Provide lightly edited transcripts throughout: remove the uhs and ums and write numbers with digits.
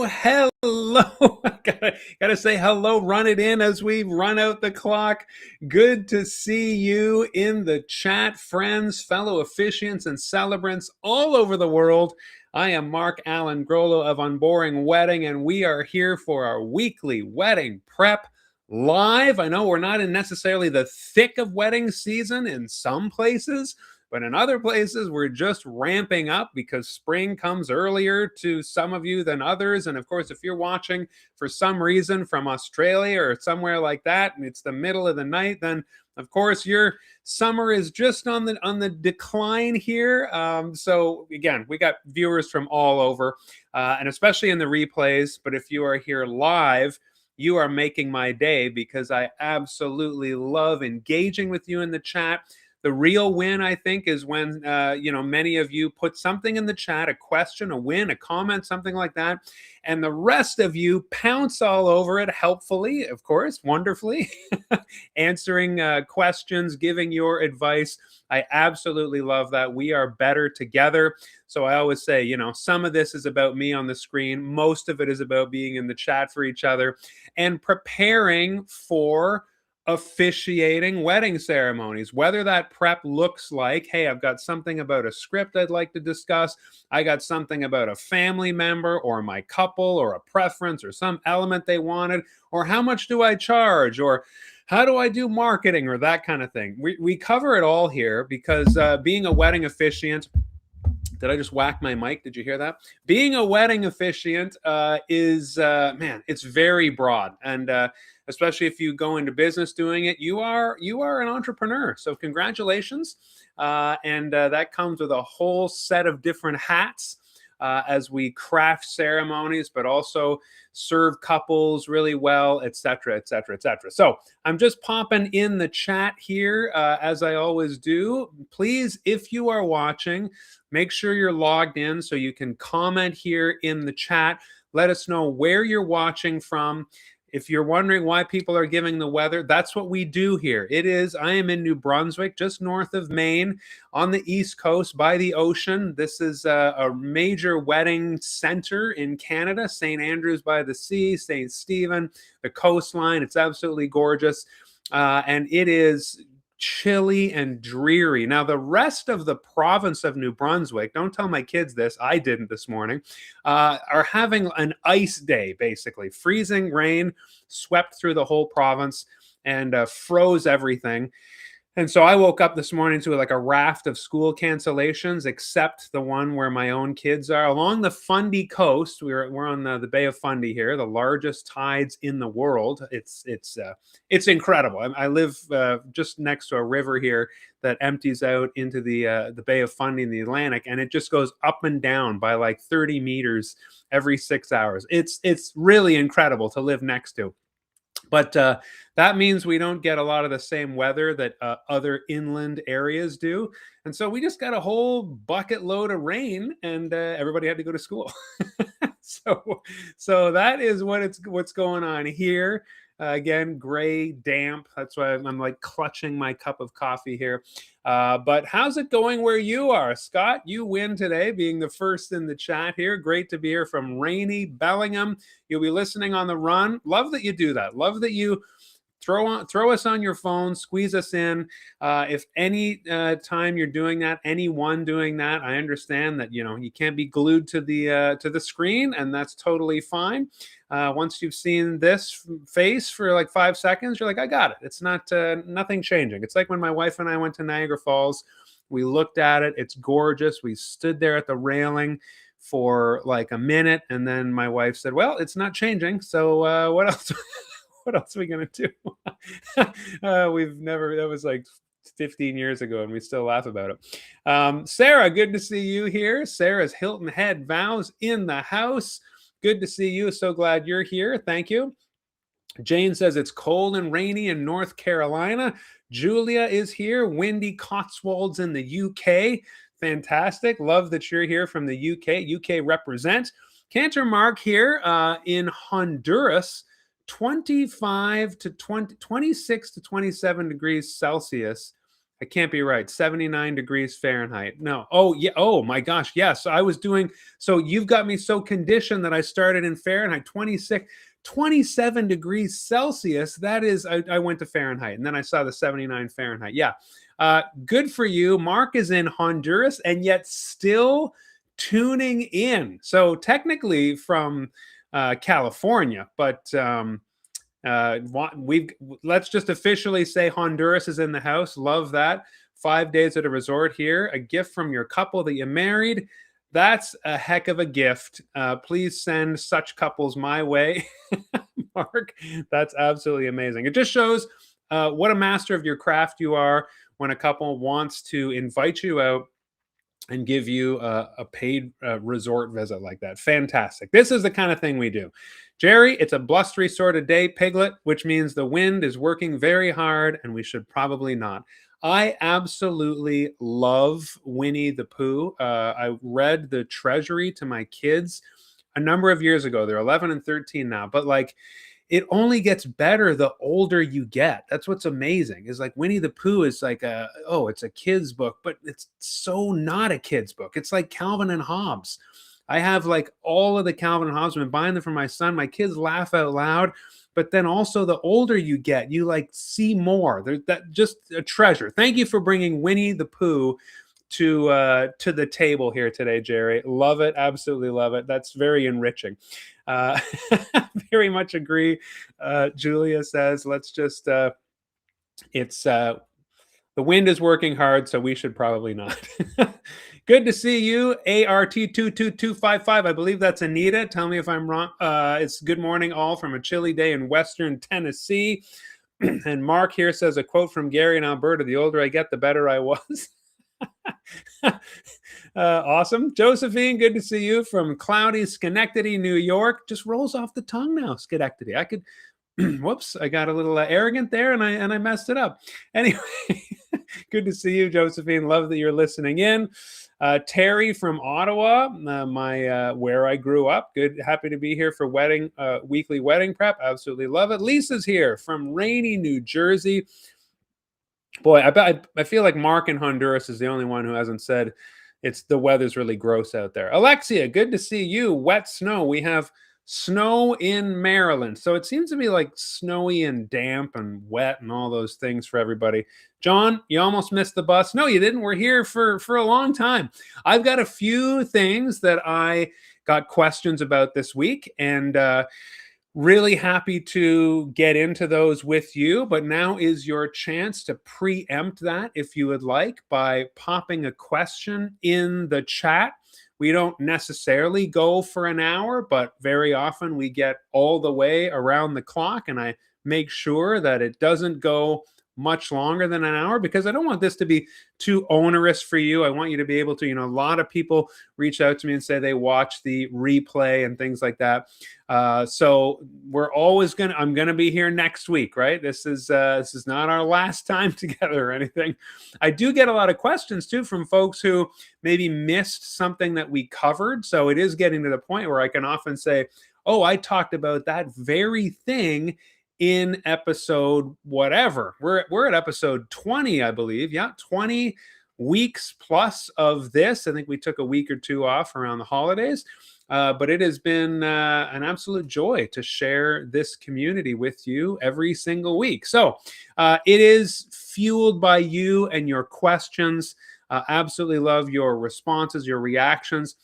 hello. gotta say hello, run it in as we run out the clock. Good to see you in the chat, friends, fellow officiants and celebrants all over the world. I am Mark Allen Grollo of Unboring Wedding, and we are here for our weekly wedding prep live. I know we're not in necessarily the thick of wedding season in some places, but in other places, we're just ramping up because spring comes earlier to some of you than others. And of course, if you're watching for some reason from Australia or somewhere like that, and it's the middle of the night, then of course your summer is just on the decline here. So again, we got viewers from all over, and especially in the replays. But if you are here live, you are making my day because I absolutely love engaging with you in the chat. The real win, I think, is when many of you put something in the chat, a question, a win, a comment, something like that, and the rest of you pounce all over it, helpfully, of course, wonderfully, answering questions, giving your advice. I absolutely love that. We are better together. So I always say, some of this is about me on the screen. Most of it is about being in the chat for each other and preparing for officiating wedding ceremonies, whether that prep looks like, hey, I've got something about a script I'd like to discuss, I got something about a family member or my couple or a preference or some element they wanted, or how much do I charge, or how do I do marketing, or that kind of thing. We cover it all here because being a wedding officiant, did I just whack my mic? Did you hear that? Being a wedding officiant is, it's very broad. And especially if you go into business doing it, you are an entrepreneur. So congratulations. And that comes with a whole set of different hats as we craft ceremonies, but also serve couples really well, etc., etc., etc. So I'm just popping in the chat here, as I always do. Please, if you are watching, make sure you're logged in so you can comment here in the chat. Let us know where you're watching from. If you're wondering why people are giving the weather, that's what we do here. I am in New Brunswick, just north of Maine, on the East Coast by the ocean. This is a major wedding center in Canada, St. Andrews by the Sea, St. Stephen, the coastline. It's absolutely gorgeous. And it is chilly and dreary. Now, the rest of the province of New Brunswick, don't tell my kids this, I didn't this morning, are having an ice day, basically. Freezing rain swept through the whole province and froze everything. And so I woke up this morning to like a raft of school cancellations, except the one where my own kids are. Along the Fundy coast, we're on the Bay of Fundy here, the largest tides in the world. It's incredible. I live just next to a river here that empties out into the Bay of Fundy in the Atlantic, and it just goes up and down by like 30 meters every 6 hours. It's really incredible to live next to. But that means we don't get a lot of the same weather that other inland areas do. And so we just got a whole bucket load of rain, and everybody had to go to school. So that is what's going on here. Again, gray, damp. That's why I'm like clutching my cup of coffee here. But how's it going where you are? Scott, you win today, being the first in the chat here. Great to be here from rainy Bellingham. You'll be listening on the run. Love that you do that. Love that you throw us on your phone, squeeze us in. If any time you're doing that, anyone doing that, I understand that you can't be glued to the screen, and that's totally fine. Once you've seen this face for like 5 seconds, you're like, I got it. It's not nothing changing. It's like when my wife and I went to Niagara Falls. We looked at it. It's gorgeous. We stood there at the railing for like a minute, and then my wife said, well, it's not changing. So what else? What else are we going to do? That was like 15 years ago, and we still laugh about it. Sarah, good to see you here. Sarah's Hilton Head Vows in the house. Good to see you. So glad you're here. Thank you. Jane says it's cold and rainy in North Carolina. Julia is here. Windy Cotswolds in the UK. Fantastic. Love that you're here from the UK. UK represent. Cantor Mark here in Honduras. 26 to 27 degrees Celsius I can't be right. 79 degrees Fahrenheit. No. Oh, yeah. Oh my gosh. Yes. I was doing, so you've got me so conditioned that I started in Fahrenheit, 26, 27 degrees Celsius. That is, I went to Fahrenheit and then I saw the 79 Fahrenheit. Yeah. Good for you. Mark is in Honduras and yet still tuning in. So technically from California, but we've let's just officially say Honduras is in the house. Love that. 5 days at a resort here. A gift from your couple that you married. That's a heck of a gift. Please send such couples my way, Mark. That's absolutely amazing. It just shows what a master of your craft you are when a couple wants to invite you out and give you a paid resort visit like that. Fantastic. This is the kind of thing we do. Jerry, it's a blustery sort of day, Piglet, which means the wind is working very hard and we should probably not. I absolutely love Winnie the Pooh. I read The Treasury to my kids a number of years ago. They're 11 and 13 now, but like, it only gets better the older you get. That's what's amazing. Is like Winnie the Pooh is like it's a kid's book, but it's so not a kid's book. It's like Calvin and Hobbes. I have like all of the Calvin and Hobbes. I've been buying them for my son. My kids laugh out loud. But then also the older you get, you like see more. There's that just a treasure. Thank you for bringing Winnie the Pooh to the table here today, Jerry. Love it, absolutely love it. That's very enriching. Uh, very much agree. Julia says, let's just. It's the wind is working hard, so we should probably not. Good to see you, ART22255. I believe that's Anita. Tell me if I'm wrong. It's good morning, all, from a chilly day in Western Tennessee. And Mark here says a quote from Gary in Alberta: "The older I get, the better I was." Awesome. Josephine, good to see you from cloudy Schenectady, New York. Just rolls off the tongue now, Schenectady. I could, whoops, I got a little arrogant there and I messed it up. Anyway, good to see you, Josephine. Love that you're listening in. Terry from Ottawa, where I grew up. Good, happy to be here for weekly wedding prep. Absolutely love it. Lisa's here from rainy New Jersey. Boy, I feel like Mark in Honduras is the only one who hasn't said it's the weather's really gross out there. Alexia, good to see you. Wet snow. We have snow in Maryland. So it seems to be like snowy and damp and wet and all those things for everybody. John, you almost missed the bus. No, you didn't. We're here for a long time. I've got a few things that I got questions about this week, and really happy to get into those with you, but now is your chance to preempt that if you would like by popping a question in the chat. We don't necessarily go for an hour, but very often we get all the way around the clock, and I make sure that it doesn't go much longer than an hour because I don't want this to be too onerous for you. I want you to be able to, a lot of people reach out to me and say they watch the replay and things like that. So I'm going to be here next week, right? This is not our last time together or anything. I do get a lot of questions too from folks who maybe missed something that we covered. So it is getting to the point where I can often say, oh, I talked about that very thing in episode whatever. We're at episode 20, I believe. Yeah, 20 weeks plus of this. I think we took a week or two off around the holidays. But it has been an absolute joy to share this community with you every single week. So it is fueled by you and your questions. Absolutely love your responses, your reactions.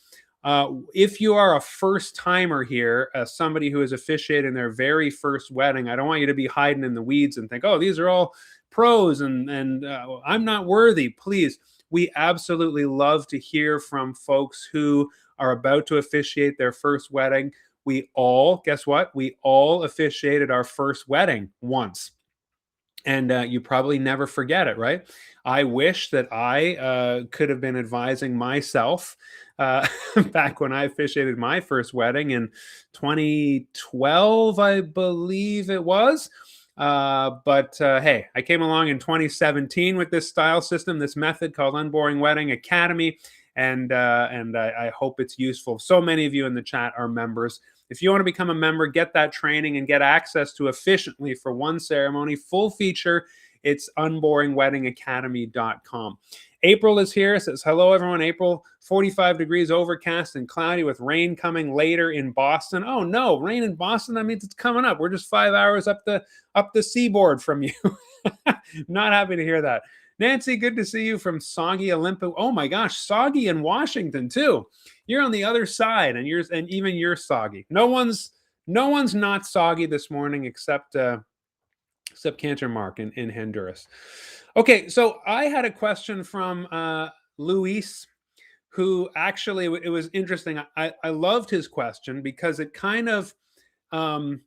If you are a first timer here, somebody who is officiating their very first wedding, I don't want you to be hiding in the weeds and think, oh, these are all pros and I'm not worthy. Please, we absolutely love to hear from folks who are about to officiate their first wedding. Guess what? We all officiated our first wedding once. And you probably never forget it, right? I wish that I could have been advising myself back when I officiated my first wedding in 2012, I believe it was. But hey, I came along in 2017 with this style system, this method called Unboring Wedding Academy. And I hope it's useful. So many of you in the chat are members. If you want to become a member, get that training and get access to Efficiently for one ceremony, full feature It's unboringweddingacademy.com. April is here. Says, hello, everyone. April, 45 degrees, overcast and cloudy with rain coming later in Boston. Oh, no, rain in Boston? That means it's coming up. We're just 5 hours up the seaboard from you. Not happy to hear that. Nancy, good to see you from soggy Olympia. Oh my gosh, soggy in Washington too. You're on the other side, and even you're soggy. No one's not soggy this morning except Cantor Mark in Honduras. Okay, so I had a question from Luis, who actually, it was interesting. I loved his question because it kind of, I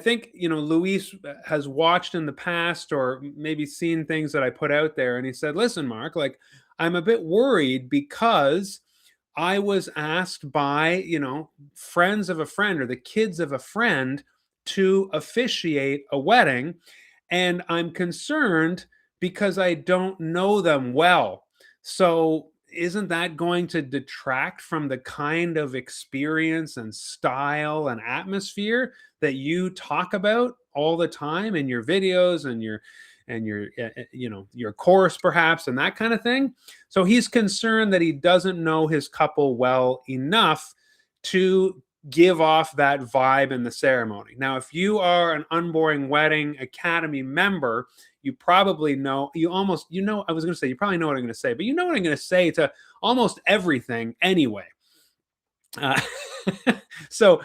think, Luis has watched in the past or maybe seen things that I put out there. And he said, listen, Mark, like, I'm a bit worried because I was asked by, friends of a friend or the kids of a friend to officiate a wedding. And I'm concerned because I don't know them well. So isn't that going to detract from the kind of experience and style and atmosphere that you talk about all the time in your videos and your course perhaps, and that kind of thing? So he's concerned that he doesn't know his couple well enough to give off that vibe in the ceremony. Now, if you are an Unboring Wedding Academy member, you probably know, I was going to say, you probably know what I'm going to say, but you know what I'm going to say to almost everything anyway. So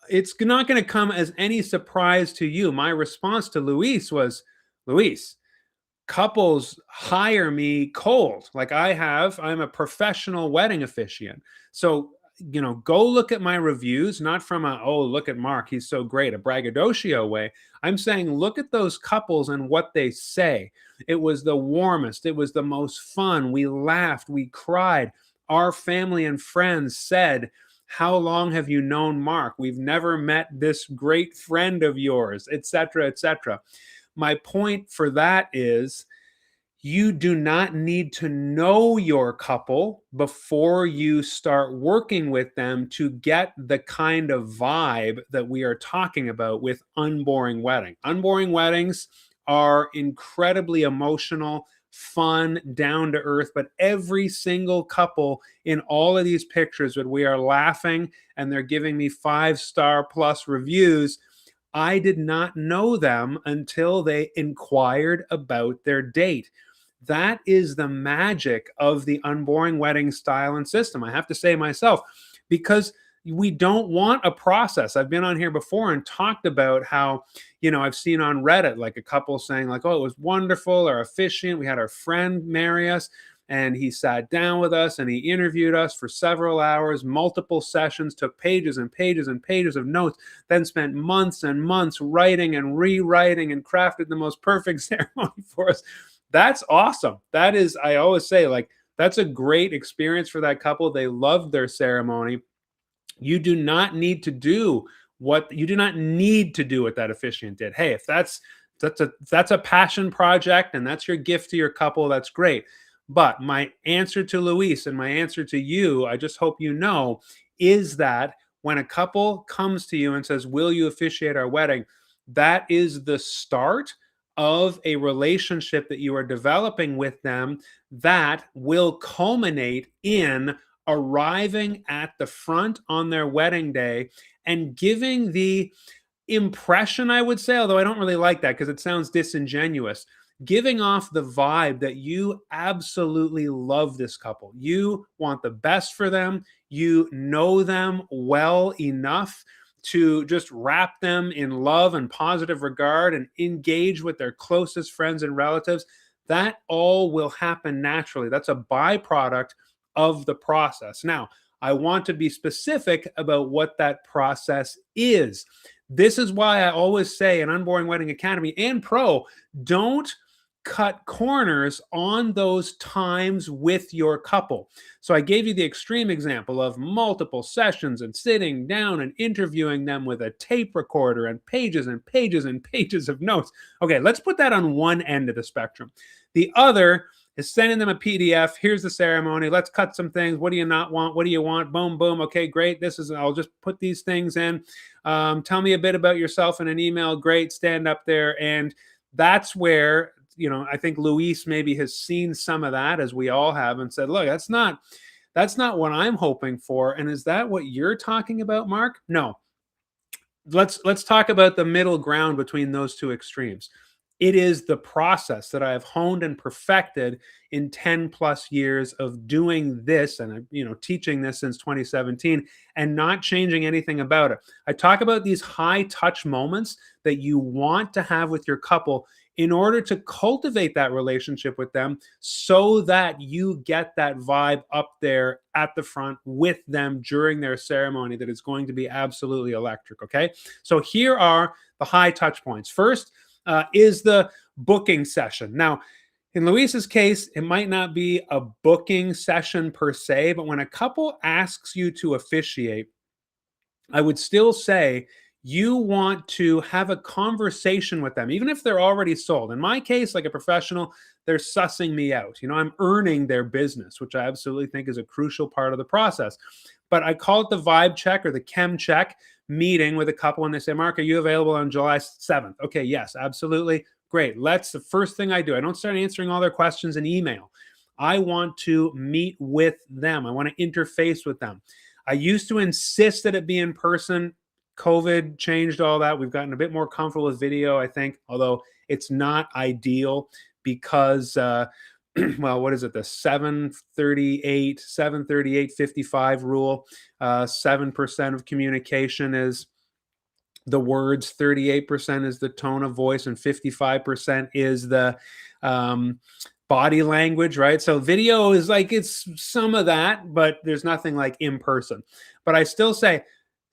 it's not going to come as any surprise to you. My response to Luis was, Luis, couples hire me cold. Like I'm a professional wedding officiant. So, go look at my reviews, not from look at Mark, he's so great, a braggadocio way. I'm saying, look at those couples and what they say. It was the warmest. It was the most fun. We laughed. We cried. Our family and friends said, how long have you known Mark? We've never met this great friend of yours, etc., etc. My point for that is, you do not need to know your couple before you start working with them to get the kind of vibe that we are talking about with Unboring Wedding. Unboring Weddings are incredibly emotional, fun, down to earth, but every single couple in all of these pictures that we are laughing and they're giving me 5-star plus reviews, I did not know them until they inquired about their date. That is the magic of the Unboring Wedding style and system. I have to say myself, because we don't want a process. I've been on here before and talked about how, I've seen on Reddit, like a couple saying like, oh, it was wonderful, or Officiant. We had our friend marry us and he sat down with us and he interviewed us for several hours, multiple sessions, took pages and pages and pages of notes, then spent months and months writing and rewriting and crafted the most perfect ceremony for us. That's awesome. That is, I always say, like, that's a great experience for that couple. They loved their ceremony. You do not need to do what that officiant did. Hey, if that's a passion project and that's your gift to your couple, that's great. But my answer to Luis and my answer to you, I just hope you know, is that when a couple comes to you and says, will you officiate our wedding? That is the start of a relationship that you are developing with them that will culminate in arriving at the front on their wedding day and giving the impression, I would say, although I don't really like that because it sounds disingenuous, giving off the vibe that you absolutely love this couple. You want the best for them. You know them well enough to just wrap them in love and positive regard and engage with their closest friends and relatives. That all will happen naturally. That's a byproduct of the process. Now, I want to be specific about what that process is. This is why I always say in Unboring Wedding Academy and Pro, don't cut corners on those times with your couple. So I gave you the extreme example of multiple sessions and sitting down and interviewing them with a tape recorder and pages and pages and pages of notes. Okay, let's put that on one end of the spectrum. The other is sending them a PDF. Here's the ceremony. Let's cut some things. What do you not want? What do you want? Boom, boom. Okay, great. I'll just put these things in. Tell me a bit about yourself in an email. Great. Stand up there. And that's where I think Luis maybe has seen some of that, as we all have, and said, look, that's not what I'm hoping for. And is that what you're talking about, Mark? No. Let's talk about the middle ground between those two extremes. It is the process that I have honed and perfected in 10 plus years of doing this, and teaching this since 2017, and not changing anything about it. I talk about these high touch moments that you want to have with your couple in order to cultivate that relationship with them, so that you get that vibe up there at the front with them during their ceremony that is going to be absolutely electric. Okay. So here are the high touch points. First is the booking session. Now, in Luis's case, it might not be a booking session per se, but when a couple asks you to officiate, I would still say you want to have a conversation with them, even if they're already sold. In my case, like a professional, they're sussing me out. I'm earning their business, which I absolutely think is a crucial part of the process. But I call it the vibe check or the chem check meeting with a couple, and they say, Mark, are you available on July 7th? Okay, yes, absolutely. Great. That's the first thing I do. I don't start answering all their questions in email. I want to meet with them. I want to interface with them. I used to insist that it be in person. COVID changed all that. We've gotten a bit more comfortable with video, I think, although it's not ideal because, well, what is it? The 738-55 rule. 7% of communication is the words, 38% is the tone of voice, and 55% is the body language, right? So video is like, it's some of that, but there's nothing like in person. But I still say,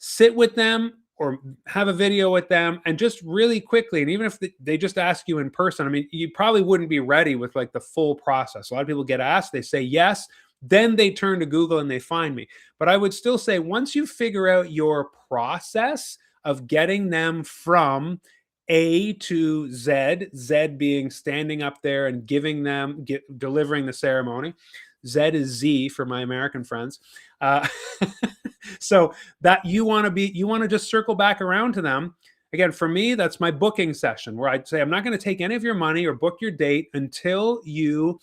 sit with them or have a video with them, and just really quickly, and even if they just ask you in person, I mean, you probably wouldn't be ready with like the full process. A lot of people get asked, they say yes, then they turn to Google and they find me. But I would still say, once you figure out your process of getting them from A to Z, Z being standing up there and delivering the ceremony. Z is Z for my American friends. So that you want to just circle back around to them. Again, for me, that's my booking session, where I'd say, I'm not going to take any of your money or book your date until you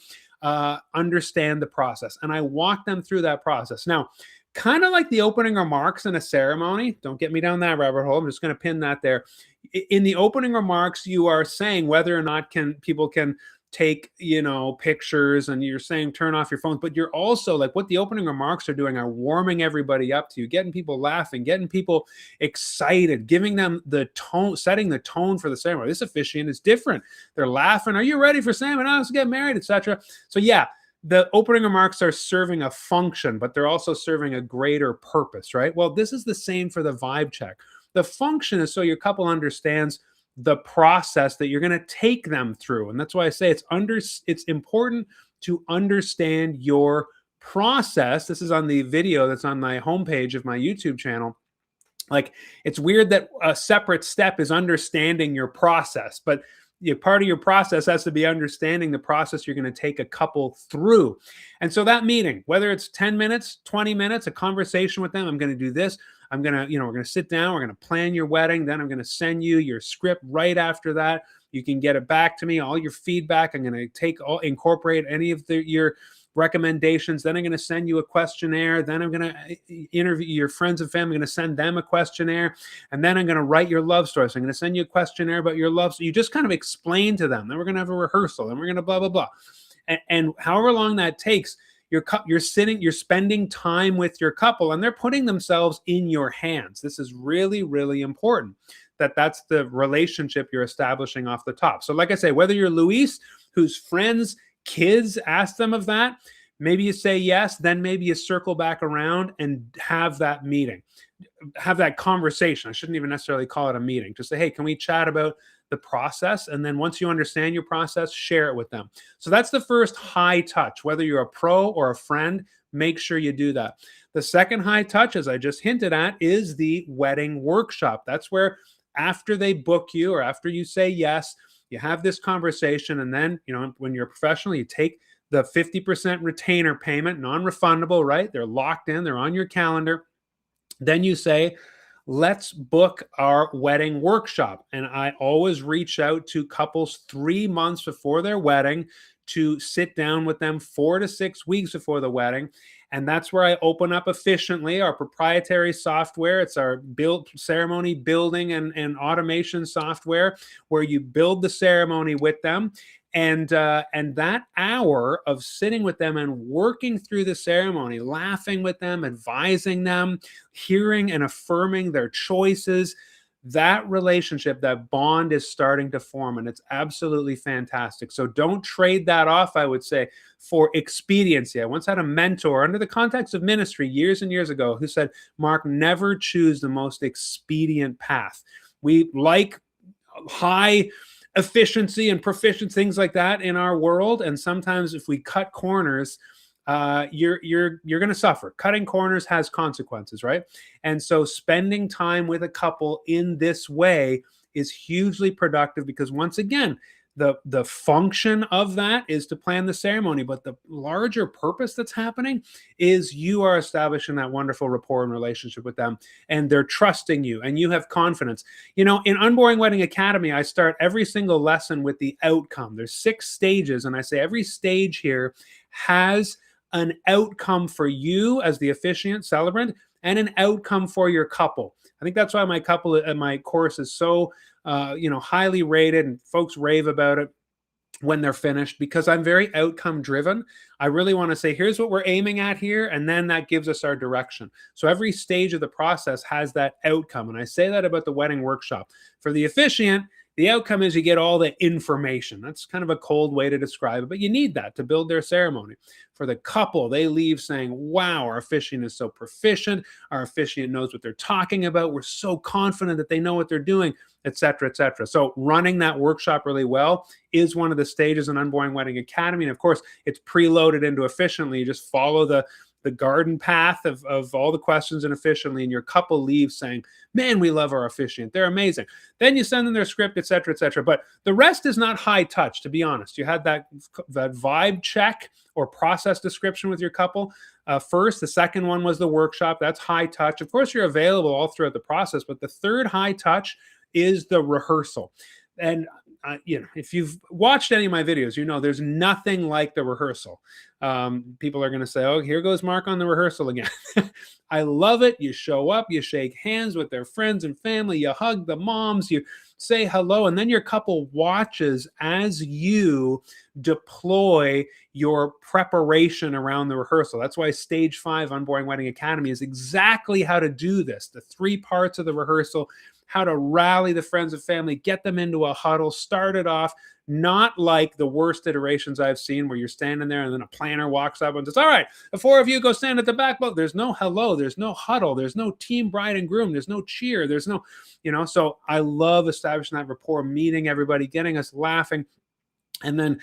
understand the process. And I walk them through that process. Now, kind of like the opening remarks in a ceremony, don't get me down that rabbit hole. I'm just going to pin that there. In the opening remarks, you are saying whether or not people can take pictures, and you're saying turn off your phones, but you're also, like, what the opening remarks are doing are warming everybody up to you, getting people laughing, getting people excited, giving them the tone, setting the tone for the ceremony. This officiant is different. They're laughing. Are you ready for ceremony? Let's get married, etc. So yeah, the opening remarks are serving a function, but they're also serving a greater purpose, right? Well, this is the same for the vibe check. The function is so your couple understands the process that you're going to take them through. And that's why I say it's important to understand your process. This is on the video that's on my homepage of my YouTube channel. Like, it's weird that a separate step is understanding your process, but part of your process has to be understanding the process you're going to take a couple through. And so that meeting, whether it's 10 minutes, 20 minutes, a conversation with them, I'm going to do this. I'm going to, we're going to sit down, we're going to plan your wedding. Then I'm going to send you your script right after that. You can get it back to me, all your feedback. I'm going to incorporate any of your recommendations. Then I'm going to send you a questionnaire. Then I'm going to interview your friends and family. I'm going to send them a questionnaire. And then I'm going to write your love story. So I'm going to send you a questionnaire about your love. So you just kind of explain to them. Then we're going to have a rehearsal. Then we're going to blah, blah, blah. And however long that takes, you're spending time with your couple, and they're putting themselves in your hands. This is really, really important, that's the relationship you're establishing off the top. So like I say, whether you're Luis, whose friends, kids ask them of that, maybe you say yes, then maybe you circle back around and have that meeting, have that conversation. I shouldn't even necessarily call it a meeting. Just say, hey, can we chat about the process? And then once you understand your process, share it with them. So that's the first high touch. Whether you're a pro or a friend, make sure you do that. The second high touch, as I just hinted at, is the wedding workshop. That's where, after they book you or after you say yes, you have this conversation. And then, when you're a professional, you take the 50% retainer payment, non-refundable, right? They're locked in, they're on your calendar. Then you say, let's book our wedding workshop. And I always reach out to couples 3 months before their wedding to sit down with them 4 to 6 weeks before the wedding. And that's where I open up Officiantly, our proprietary software. It's our ceremony building and automation software where you build the ceremony with them. And that hour of sitting with them and working through the ceremony, laughing with them, advising them, hearing and affirming their choices, that relationship, that bond is starting to form, and it's absolutely fantastic. So don't trade that off, I would say, for expediency. I once had a mentor under the context of ministry years and years ago who said, Mark, never choose the most expedient path. We like high efficiency and proficiency, things like that in our world. And sometimes if we cut corners, you're going to suffer. Cutting corners has consequences, right? And so spending time with a couple in this way is hugely productive because once again, the function of that is to plan the ceremony, but the larger purpose that's happening is you are establishing that wonderful rapport and relationship with them, and they're trusting you, and you have confidence. You know, in Unboring Wedding Academy, I start every single lesson with the outcome. There's 6 stages, and I say every stage here has an outcome for you as the officiant celebrant and an outcome for your couple. I think that's why my course is so highly rated, and folks rave about it when they're finished, because I'm very outcome driven. I really want to say, here's what we're aiming at here, and then that gives us our direction. So every stage of the process has that outcome. And I say that about the wedding workshop. For the officiant, the outcome is you get all the information. That's kind of a cold way to describe it, but you need that to build their ceremony. For the couple, they leave saying, wow, our officiant is so proficient. Our officiant knows what they're talking about. We're so confident that they know what they're doing, et cetera, et cetera. So running that workshop really well is one of the stages in Unboring Wedding Academy. And of course, it's preloaded into Officiantly. You just follow the garden path of all the questions in Officiantly, and your couple leaves saying, man, we love our officiant. They're amazing. Then you send them their script, et cetera, et cetera. But the rest is not high touch, to be honest. You had that vibe check or process description with your couple first. The second one was the workshop. That's high touch. Of course, you're available all throughout the process, but the third high touch is the rehearsal. And if you've watched any of my videos, you know there's nothing like the rehearsal. People are going to say, oh, here goes Mark on the rehearsal again. I love it. You show up, you shake hands with their friends and family, you hug the moms, you say hello, and then your couple watches as you deploy your preparation around the rehearsal. That's why stage 5 Unboring Wedding Academy is exactly how to do this. The 3 parts of the rehearsal, how to rally the friends and family, get them into a huddle, start it off, not like the worst iterations I've seen where you're standing there and then a planner walks up and says, all right, the 4 of you go stand at the back. But there's no hello, there's no huddle, there's no team bride and groom, there's no cheer, there's no, so I love establishing that rapport, meeting everybody, getting us laughing, and then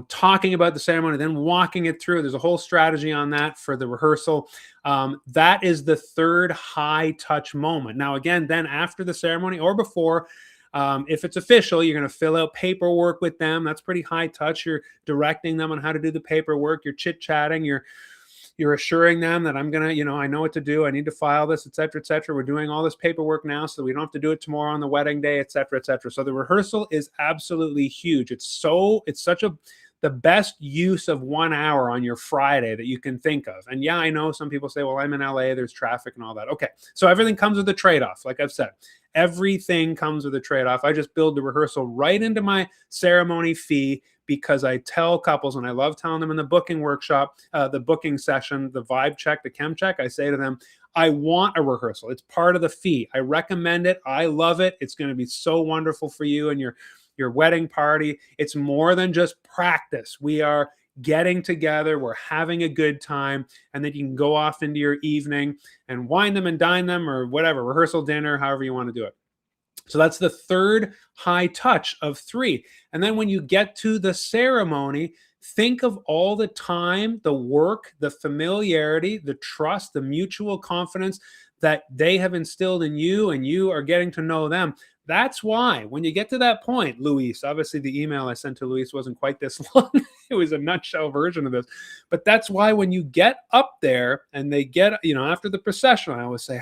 talking about the ceremony, then walking it through. There's a whole strategy on that for the rehearsal. That is the third high touch moment. Now, again, then after the ceremony or before, if it's official, you're going to fill out paperwork with them. That's pretty high touch. You're directing them on how to do the paperwork. You're chit-chatting. You're assuring them that I'm going to, I know what to do. I need to file this, et cetera, et cetera. We're doing all this paperwork now so we don't have to do it tomorrow on the wedding day, et cetera, et cetera. So the rehearsal is absolutely huge. It's such the best use of 1 hour on your Friday that you can think of. And yeah, I know some people say, well, I'm in LA, there's traffic and all that. Okay. So everything comes with a trade-off. Like I've said, everything comes with a trade-off. I just build the rehearsal right into my ceremony fee because I tell couples, and I love telling them in the booking workshop, the booking session, the vibe check, the chem check, I say to them, I want a rehearsal. It's part of the fee. I recommend it. I love it. It's going to be so wonderful for you and your wedding party. It's more than just practice. We are getting together, we're having a good time, and then you can go off into your evening and wine them and dine them or whatever, rehearsal dinner, however you want to do it. So that's the third high touch of 3. And then when you get to the ceremony, think of all the time, the work, the familiarity, the trust, the mutual confidence that they have instilled in you, and you are getting to know them. That's why when you get to that point, Luis, obviously the email I sent to Luis wasn't quite this long. It was a nutshell version of this. But that's why when you get up there and they get, after the procession, I always say,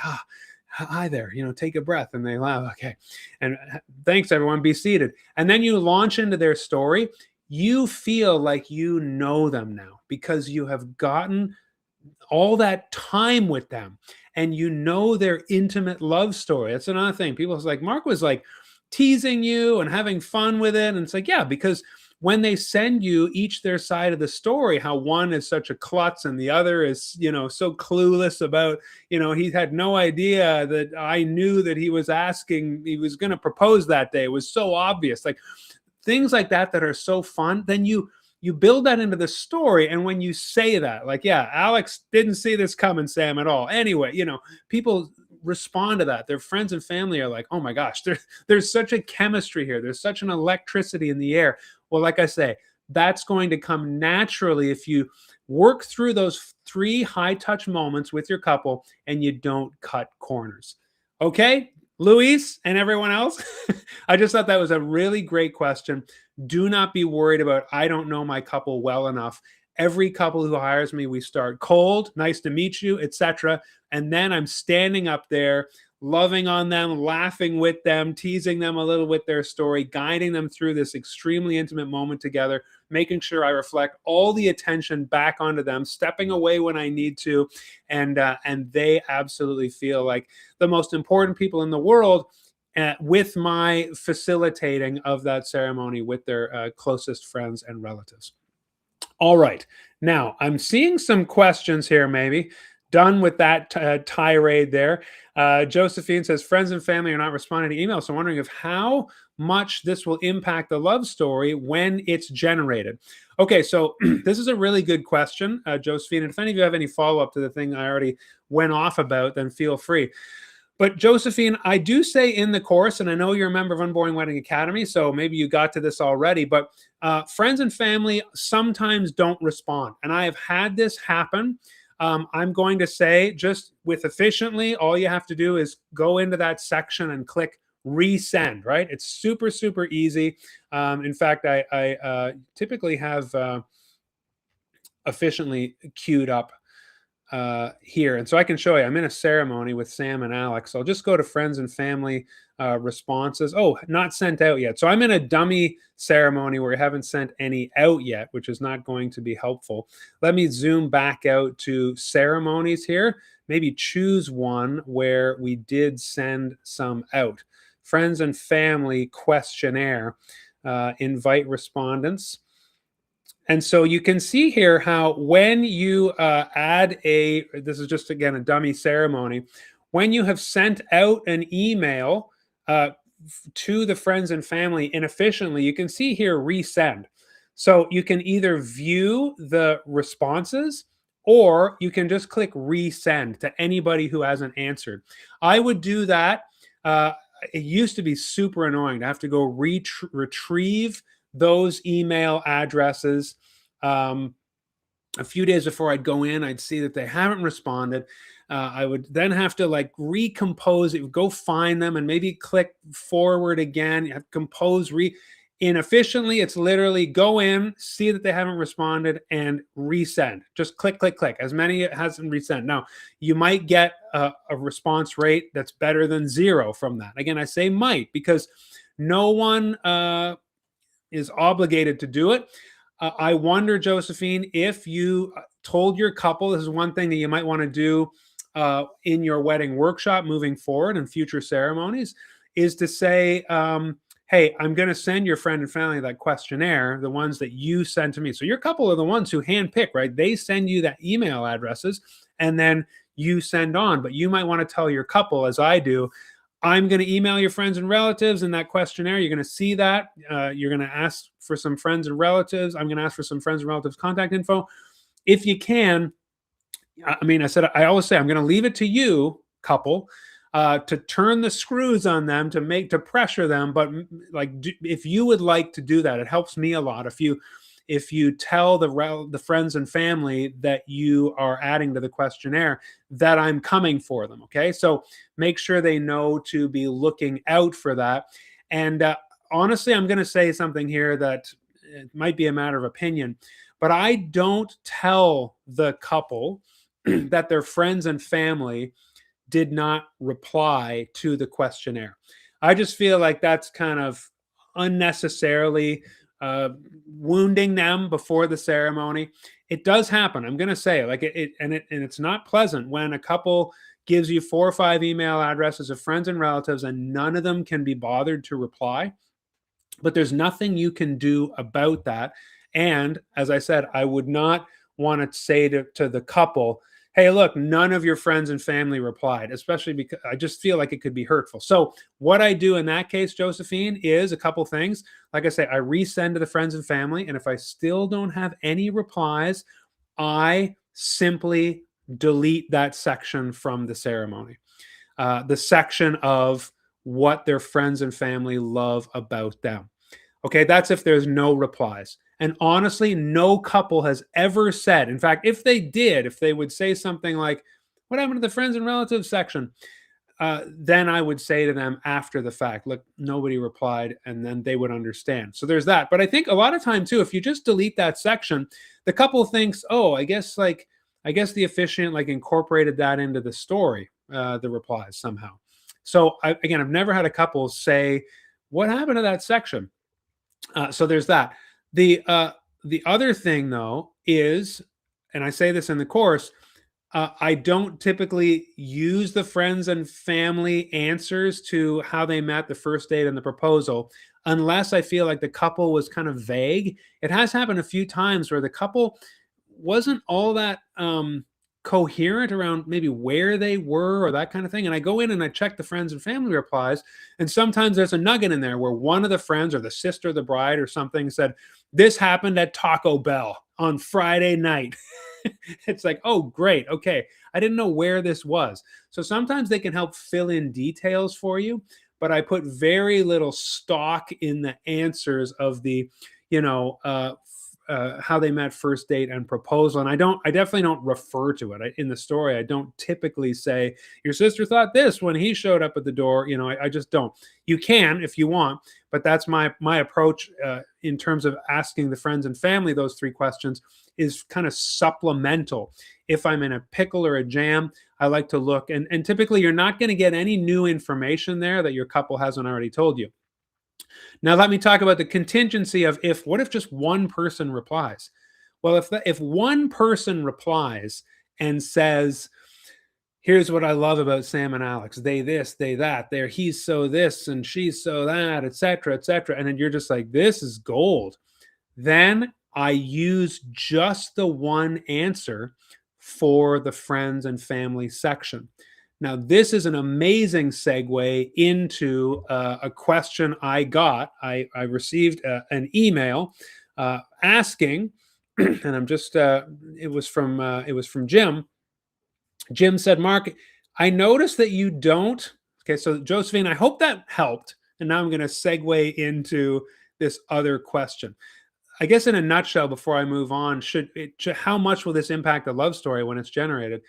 hi there, take a breath, and they laugh. Okay, and thanks everyone, be seated. And then you launch into their story. You feel like you know them now because you have gotten all that time with them and you know their intimate love story. That's another thing. People was like, Mark was like teasing you and having fun with it. And it's like, yeah, because when they send you each their side of the story, how one is such a klutz and the other is, so clueless about, he had no idea that I knew that he was going to propose that day. It was so obvious. Like things like that are so fun. Then you build that into the story, and when you say that, like, yeah, Alex didn't see this coming, Sam, at all. Anyway, people respond to that. Their friends and family are like, oh my gosh, there's such a chemistry here. There's such an electricity in the air. Well, like I say, that's going to come naturally if you work through those 3 high touch moments with your couple and you don't cut corners. Okay, Luis and everyone else, I just thought that was a really great question. Do not be worried about, I don't know my couple well enough. Every couple who hires me, we start cold, nice to meet you, etc. And then I'm standing up there, loving on them, laughing with them, teasing them a little with their story, guiding them through this extremely intimate moment together, making sure I reflect all the attention back onto them, stepping away when I need to, and they absolutely feel like the most important people in the world, with my facilitating of that ceremony with their closest friends and relatives. All right. Now, I'm seeing some questions here, maybe. Done with that tirade there. Josephine says, friends and family are not responding to emails. So I'm wondering if how much this will impact the love story when it's generated. Okay, so this is a really good question, Josephine. And if any of you have any follow-up to the thing I already went off about, then feel free. But Josephine, I do say in the course, and I know you're a member of Unboring Wedding Academy, so maybe you got to this already, but friends and family sometimes don't respond. And I have had this happen. I'm going to say, just with Officiantly, all you have to do is go into that section and click resend, right? It's super, super easy. In fact, I typically have Officiantly queued up here. And so I can show you, I'm in a ceremony with Sam and Alex. So I'll just go to friends and family responses. Oh, not sent out yet. So I'm in a dummy ceremony where we haven't sent any out yet, which is not going to be helpful. Let me zoom back out to ceremonies here. Maybe choose one where we did send some out. Friends and family questionnaire, invite respondents. And so you can see here how when you add this is just, again, a dummy ceremony, when you have sent out an email to the friends and family inefficiently, you can see here resend. So you can either view the responses or you can just click resend to anybody who hasn't answered. I would do that. It used to be super annoying to have to go retrieve those email addresses. A few days before I'd go in, I'd see that they haven't responded. I would then have to like recompose it, go find them, and maybe click forward again. You have to compose inefficiently. It's literally go in, see that they haven't responded, and resend. Just click, click, click. As many hasn't resend. Now, you might get a response rate that's better than 0 from that. Again, I say might because no one is obligated to do it. I wonder, Josephine, if you told your couple, this is one thing that you might want to do in your wedding workshop moving forward in future ceremonies, is to say, hey, I'm going to send your friend and family that questionnaire, the ones that you send to me. So your couple are the ones who handpick, right? They send you that email addresses and then you send on. But you might want to tell your couple, as I do, I'm going to email your friends and relatives in that questionnaire. You're going to see that. You're going to ask for some friends and relatives. I'm going to ask for some friends and relatives' contact info. If you can, I always say, I'm going to leave it to you, couple, to turn the screws on them, to pressure them. But if you would like to do that, it helps me a lot. If you tell the friends and family that you are adding to the questionnaire that I'm coming for them, okay? So make sure they know to be looking out for that. And honestly, I'm going to say something here that it might be a matter of opinion, but I don't tell the couple that their friends and family did not reply to the questionnaire. I just feel like that's kind of unnecessarily uh, wounding them before the ceremony. It does happen. I'm going to say like and it's not pleasant when a couple gives you 4 or 5 email addresses of friends and relatives and none of them can be bothered to reply, but there's nothing you can do about that. And as I said, I would not want to say to the couple, hey, look, none of your friends and family replied, especially because I just feel like it could be hurtful. So, what I do in that case, Josephine, is a couple things. Like I say, I resend to the friends and family. And if I still don't have any replies, I simply delete that section from the ceremony, the section of what their friends and family love about them. Okay, that's if there's no replies. And honestly, no couple has ever said, in fact, if they did, if they would say something like, what happened to the friends and relatives section? Then I would say to them after the fact, look, nobody replied, and then they would understand. So there's that. But I think a lot of time too, if you just delete that section, the couple thinks, oh, I guess the officiant like incorporated that into the story, the replies somehow. So again, I've never had a couple say, what happened to that section? So there's that. The other thing though is, and I say this in the course, I don't typically use the friends and family answers to how they met, the first date, and the proposal unless I feel like the couple was kind of vague. It has happened a few times where the couple wasn't all that coherent around maybe where they were or that kind of thing. And I go in and I check the friends and family replies. And sometimes there's a nugget in there where one of the friends or the sister of the bride or something said, this happened at Taco Bell on Friday night. It's like, oh, great. Okay. I didn't know where this was. So sometimes they can help fill in details for you, but I put very little stock in the answers of the, you know, how they met, first date, and proposal. And I definitely don't refer to it in the story. I don't typically say, your sister thought this when he showed up at the door. You know, I just don't. You can if you want, but that's my approach in terms of asking the friends and family those 3 questions is kind of supplemental. If I'm in a pickle or a jam, I like to look, and typically you're not going to get any new information there that your couple hasn't already told you. Now, let me talk about the contingency of what if just one person replies? Well, if one person replies and says, here's what I love about Sam and Alex, they this, they that, they're he's so this and she's so that, etc., etc., and then you're just like, this is gold. Then I use just the one answer for the friends and family section. Now, this is an amazing segue into a question I got. I received an email asking, and I'm just it was from Jim. Jim said, Mark, I noticed that you don't. Okay, so Josephine, I hope that helped. And now I'm going to segue into this other question. I guess in a nutshell, before I move on, how much will this impact the love story when it's generated?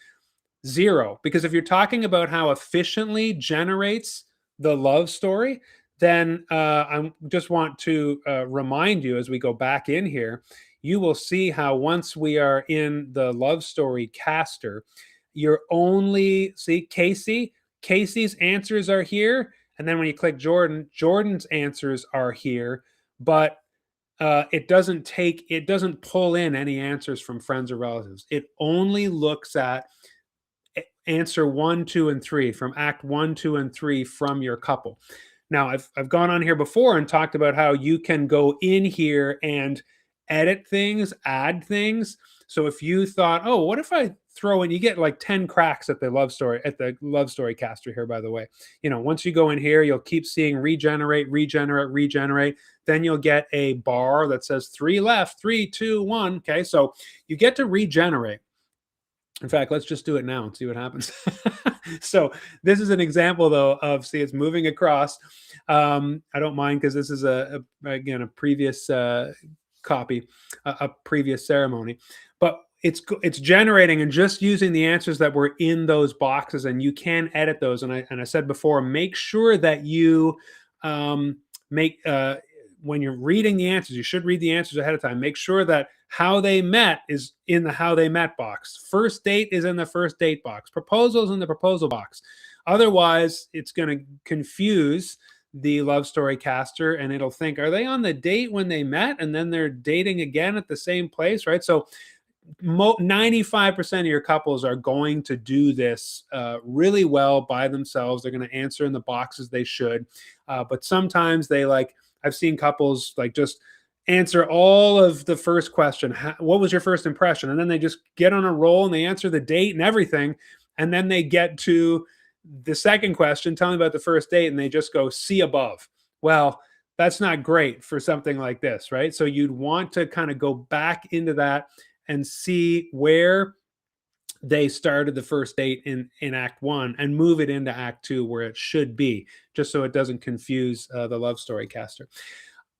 0, because if you're talking about how efficiently generates the love story, then I just want to remind you as we go back in here, you will see how once we are in the love story caster, you're only see Casey's answers are here, and then when you click Jordan's answers are here, but it doesn't pull in any answers from friends or relatives. It only looks at answer 1, 2, and 3 from act 1, 2, and 3 from your couple. Now, I've gone on here before and talked about how you can go in here and edit things, add things. So if you thought, oh, what if I throw in, you get like 10 cracks at the love story caster here, by the way. You know, once you go in here, you'll keep seeing regenerate, regenerate, regenerate. Then you'll get a bar that says 3 left, 3, 2, 1. Okay, so you get to regenerate. In fact, let's just do it now and see what happens. So this is an example, though, of, see, it's moving across. I don't mind because this is again a previous copy, a previous ceremony, but it's generating and just using the answers that were in those boxes, and you can edit those. And I said before, make sure that you make when you're reading the answers, you should read the answers ahead of time. Make sure that How they met is in the how they met box. First date is in the first date box. Proposals in the proposal box. Otherwise, it's going to confuse the love story caster, and it'll think, are they on the date when they met and then they're dating again at the same place, right? So 95% of your couples are going to do this really well by themselves. They're going to answer in the boxes they should. But sometimes they like, I've seen couples like just answer all of the first question. What was your first impression? And then they just get on a roll and they answer the date and everything. And then they get to the second question, tell me about the first date. And they just go, see above. Well, that's not great for something like this, right? So you'd want to kind of go back into that and see where they started the first date in act one and move it into act two where it should be, just so it doesn't confuse the love story caster.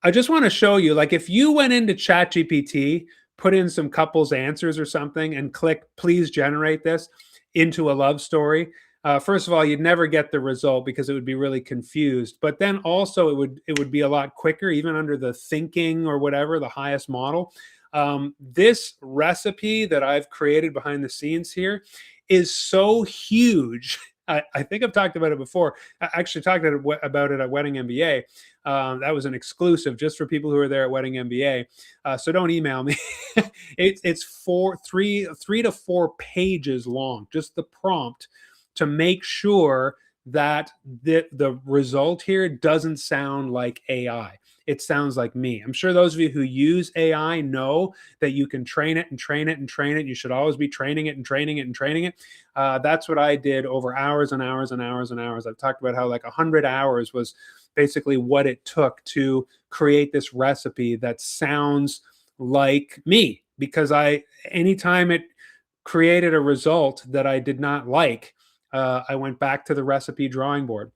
I just want to show you, like, if you went into ChatGPT, put in some couples answers or something and click please generate this into a love story, first of all, you'd never get the result because it would be really confused. But then also it would be a lot quicker, even under the thinking or whatever, the highest model. This recipe that I've created behind the scenes here is so huge. I think I've talked about it before. I actually talked about it at Wedding MBA. That was an exclusive just for people who are there at Wedding MBA. So don't email me. It's three to 4 pages long, just the prompt to make sure that the result here doesn't sound like AI. It sounds like me. I'm sure those of you who use AI know that you can train it and train it and train it. You should always be training it and training it and training it. That's what I did over hours and hours and hours and hours. I've talked about how like 100 hours was basically what it took to create this recipe that sounds like me, because anytime it created a result that I did not like, I went back to the recipe drawing board.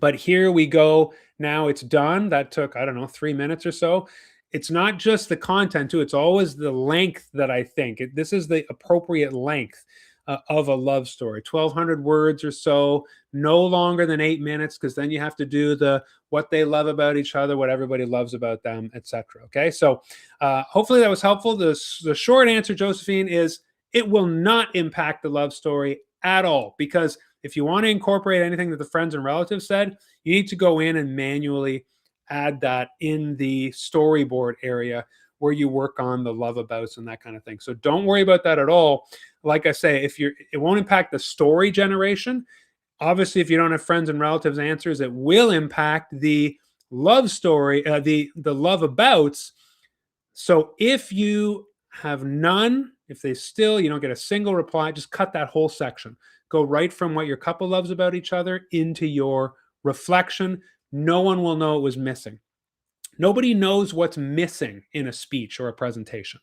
But here we go. Now it's done. That took, I don't know, 3 minutes or so. It's not just the content too. It's always the length that I think. This is the appropriate length of a love story. 1,200 words or so, no longer than 8 minutes, because then you have to do the what they love about each other, what everybody loves about them, etc. Okay, so hopefully that was helpful. The short answer, Josephine, is it will not impact the love story at all, because if you want to incorporate anything that the friends and relatives said, you need to go in and manually add that in the storyboard area where you work on the love abouts and that kind of thing. So don't worry about that at all. Like I say, it won't impact the story generation. Obviously, if you don't have friends and relatives answers, it will impact the love story, the love abouts. So if you have none, if you don't get a single reply, just cut that whole section. Go right from what your couple loves about each other into your reflection. No one will know it was missing. Nobody knows what's missing in a speech or a presentation,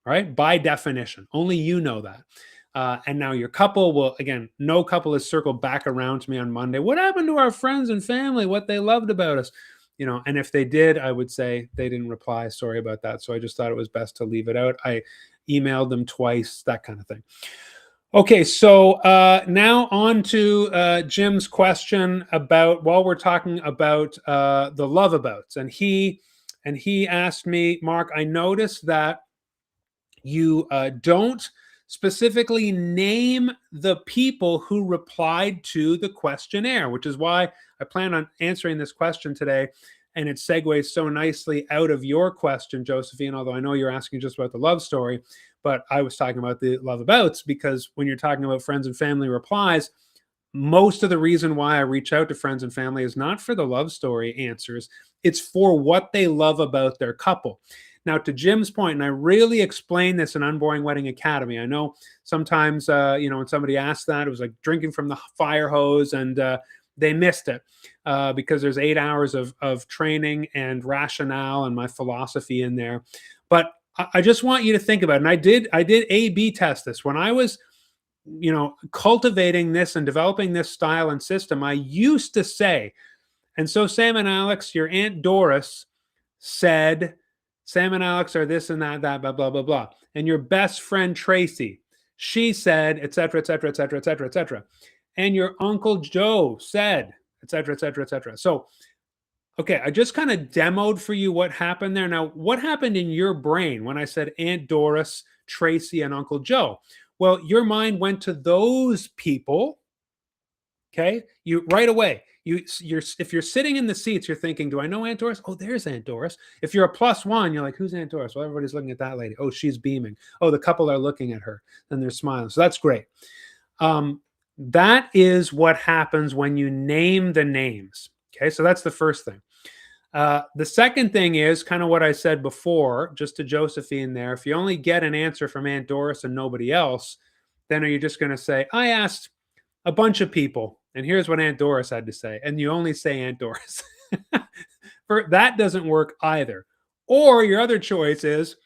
right? By definition, only you know that. And now your couple will, again, no couple has circled back around to me on Monday. What happened to our friends and family? What they loved about us? And if they did, I would say they didn't reply. Sorry about that. So I just thought it was best to leave it out. I emailed them twice, that kind of thing. Okay, so now on to Jim's question about, while we're talking about the love abouts, and he asked me, Mark, I noticed that you don't specifically name the people who replied to the questionnaire, which is why I plan on answering this question today. And it segues so nicely out of your question, Josephine, although I know you're asking just about the love story, but I was talking about the love abouts, because when you're talking about friends and family replies, most of the reason why I reach out to friends and family is not for the love story answers. It's for what they love about their couple. Now, to Jim's point, and I really explain this in Unboring Wedding Academy. I know sometimes, when somebody asks that, it was like drinking from the fire hose, and they missed it because there's 8 hours of training and rationale and my philosophy in there. But I just want you to think about it. And I did A/B test this when I was, cultivating this and developing this style and system. I used to say, and so Sam and Alex, your Aunt Doris said, Sam and Alex are this and that, blah, blah, blah, blah. And your best friend Tracy, she said, et cetera, et cetera, et cetera, et cetera, et cetera. And your Uncle Joe said, et cetera, et cetera, et cetera. So Okay, I just kind of demoed for you what happened there. Now, what happened in your brain when I said Aunt Doris, Tracy, and Uncle Joe? Well, your mind went to those people. Okay, you right away. You're if you're sitting in the seats, you're thinking, "Do I know Aunt Doris? Oh, there's Aunt Doris." If you're a plus one, you're like, "Who's Aunt Doris?" Well, everybody's looking at that lady. Oh, she's beaming. Oh, the couple are looking at her and they're smiling. So that's great. Um, that is what happens when you name the names. Okay, so that's the first thing. The second thing is kind of what I said before, just to Josephine there. If you only get an answer from Aunt Doris and nobody else, then are you just going to say, I asked a bunch of people, and here's what Aunt Doris had to say, and you only say Aunt Doris? That doesn't work either. Or your other choice is,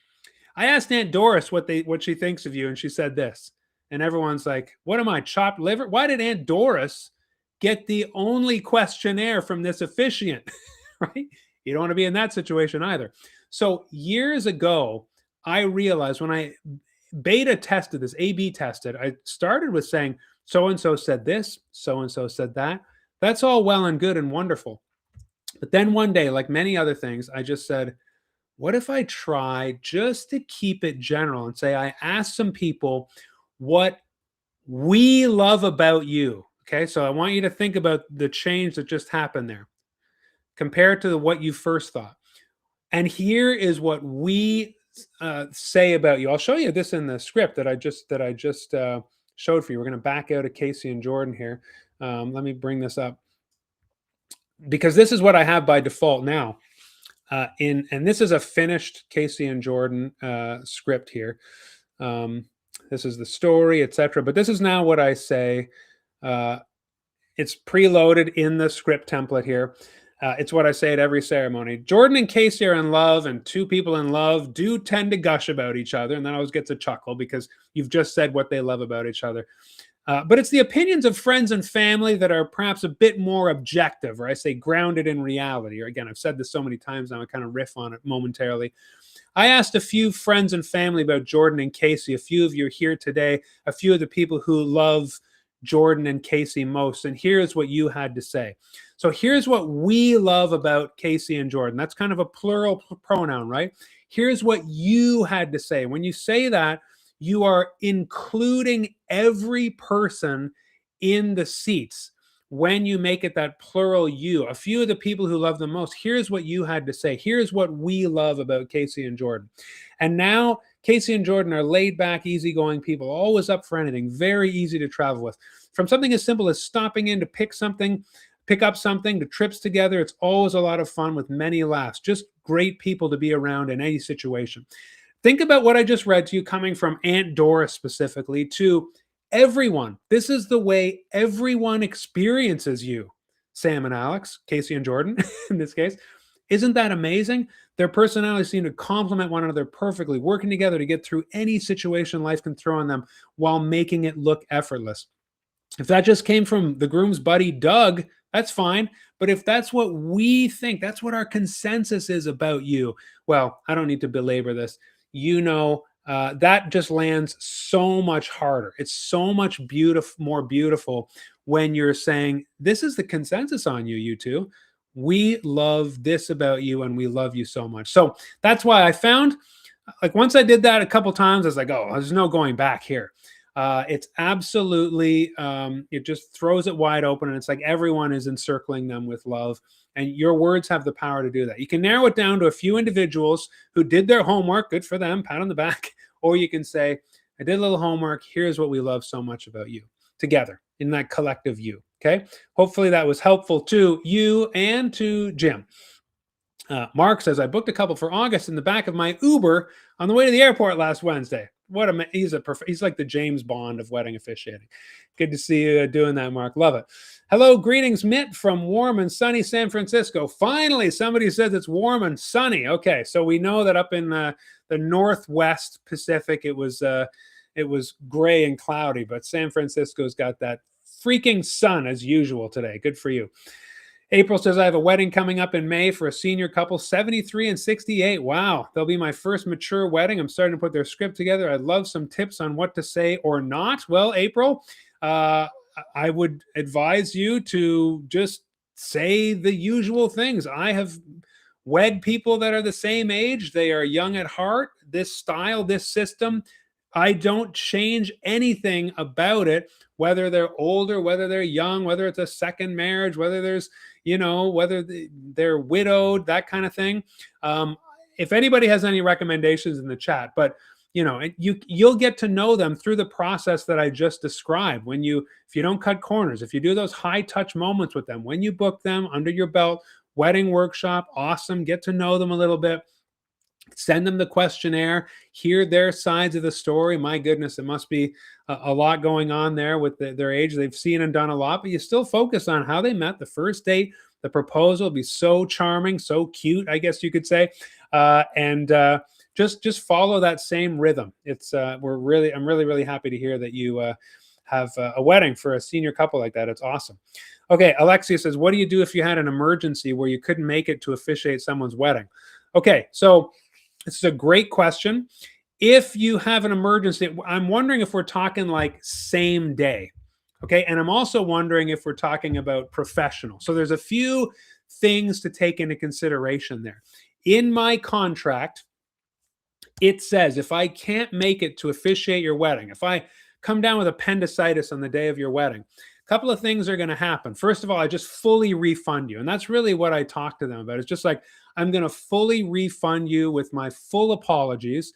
I asked Aunt Doris what she thinks of you, and she said this. And everyone's like, what am I, chopped liver? Why did Aunt Doris get the only questionnaire from this officiant? Right? You don't want to be in that situation either. So years ago, I realized when I beta tested this, A/B tested, I started with saying, so and so said this, so and so said that. That's all well and good and wonderful. But then one day, like many other things, I just said, what if I try just to keep it general and say, I asked some people what we love about you. Okay. So I want you to think about the change that just happened there compared to what you first thought. And here is what we say about you. I'll show you this in the script that I just showed for you. We're going to back out of Casey and Jordan here. Let me bring this up because this is what I have by default now. And this is a finished Casey and Jordan script here. This is the story, etc. But this is now what I say. It's preloaded in the script template here. It's what I say at every ceremony. Jordan and Casey are in love, and two people in love do tend to gush about each other, and then always gets a chuckle because you've just said what they love about each other. But it's the opinions of friends and family that are perhaps a bit more objective, or I say grounded in reality. Or again, I've said this so many times now, I kind of riff on it momentarily. I asked a few friends and family about Jordan and Casey. A few of you are here today, a few of the people who love Jordan and Casey most. And here's what you had to say. So here's what we love about Casey and Jordan. That's kind of a plural pronoun, right? Here's what you had to say. When you say that, you are including every person in the seats. When you make it that plural you, a few of the people who love them most, here's what you had to say. Here's what we love about Casey and Jordan. And now Casey and Jordan are laid back, easygoing people, always up for anything, very easy to travel with. From something as simple as stopping in to pick up something, to trips together, it's always a lot of fun with many laughs. Just great people to be around in any situation. Think about what I just read to you coming from Aunt Doris specifically to everyone. This is the way everyone experiences you. Sam and Alex, Casey and Jordan, in this case. Isn't that amazing? Their personalities seem to complement one another perfectly, working together to get through any situation life can throw on them while making it look effortless. If that just came from the groom's buddy, Doug, that's fine. But if that's what we think, that's what our consensus is about you, well, I don't need to belabor this. That just lands so much harder. It's so much more beautiful when you're saying, this is the consensus on you, you two. We love this about you and we love you so much. So that's why I found, like, once I did that a couple times, I was like, oh, there's no going back here. It's absolutely, it just throws it wide open. And it's like everyone is encircling them with love. And your words have the power to do that. You can narrow it down to a few individuals who did their homework. Good for them. Pat on the back. Or you can say, I did a little homework. Here's what we love so much about you, together in that collective you. Okay. Hopefully that was helpful to you and to Jim. Mark says, I booked a couple for August in the back of my Uber on the way to the airport last Wednesday. He's like the James Bond of wedding officiating. Good to see you doing that, Mark. Love it. Hello, greetings, Mitt from warm and sunny San Francisco. Finally, somebody says it's warm and sunny. Okay, so we know that up in the Northwest Pacific, it was gray and cloudy, but San Francisco's got that freaking sun as usual today. Good for you. April says, I have a wedding coming up in May for a senior couple, 73 and 68. Wow, they'll be my first mature wedding. I'm starting to put their script together. I'd love some tips on what to say or not. Well, April, I would advise you to just say the usual things. I have wed people that are the same age. They are young at heart. This style, this system, I don't change anything about it, whether they're older, whether they're young, whether it's a second marriage, whether there's, whether they're widowed, that kind of thing. Um, if anybody has any recommendations in the chat, but you'll get to know them through the process that I just described. If you don't cut corners, if you do those high touch moments with them, when you book them under your belt, wedding workshop, awesome. Get to know them a little bit. Send them the questionnaire, hear their sides of the story. My goodness, it must be a lot going on there with their age. They've seen and done a lot, but you still focus on how they met, the first date, the proposal. Will be so charming, so cute, I guess you could say, and just follow that same rhythm. I'm really happy to hear that you have a wedding for a senior couple like that. It's awesome. Okay, Alexia says, what do you do if you had an emergency where you couldn't make it to officiate someone's wedding? Okay, so this is a great question. If you have an emergency, I'm wondering if we're talking like same day. Okay. And I'm also wondering if we're talking about professional. So there's a few things to take into consideration there. In my contract, it says if I can't make it to officiate your wedding, if I come down with appendicitis on the day of your wedding, a couple of things are going to happen. First of all, I just fully refund you. And that's really what I talk to them about. It's just like, I'm going to fully refund you with my full apologies.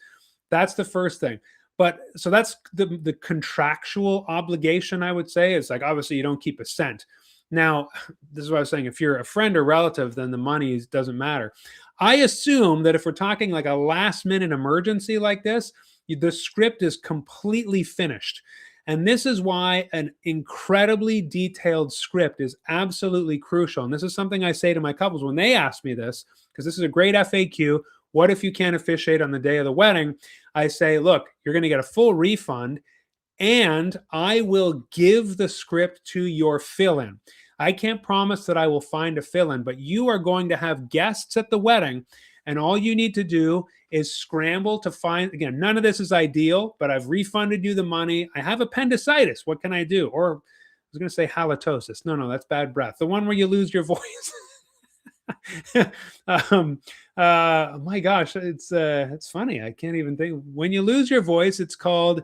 That's the first thing. But so that's the contractual obligation, I would say. It's like, obviously you don't keep a cent. Now, this is what I was saying. If you're a friend or relative, then the money doesn't matter. I assume that if we're talking like a last minute emergency like this, the script is completely finished. And this is why an incredibly detailed script is absolutely crucial. And this is something I say to my couples when they ask me this, because this is a great FAQ. What if you can't officiate on the day of the wedding? I say, look, you're going to get a full refund, and I will give the script to your fill-in. I can't promise that I will find a fill-in, but you are going to have guests at the wedding, and all you need to do is scramble to find, again, none of this is ideal, but I've refunded you the money. I have appendicitis. What can I do? Or I was going to say halitosis. No, that's bad breath. The one where you lose your voice. My gosh, it's funny. I can't even think. When you lose your voice, it's called,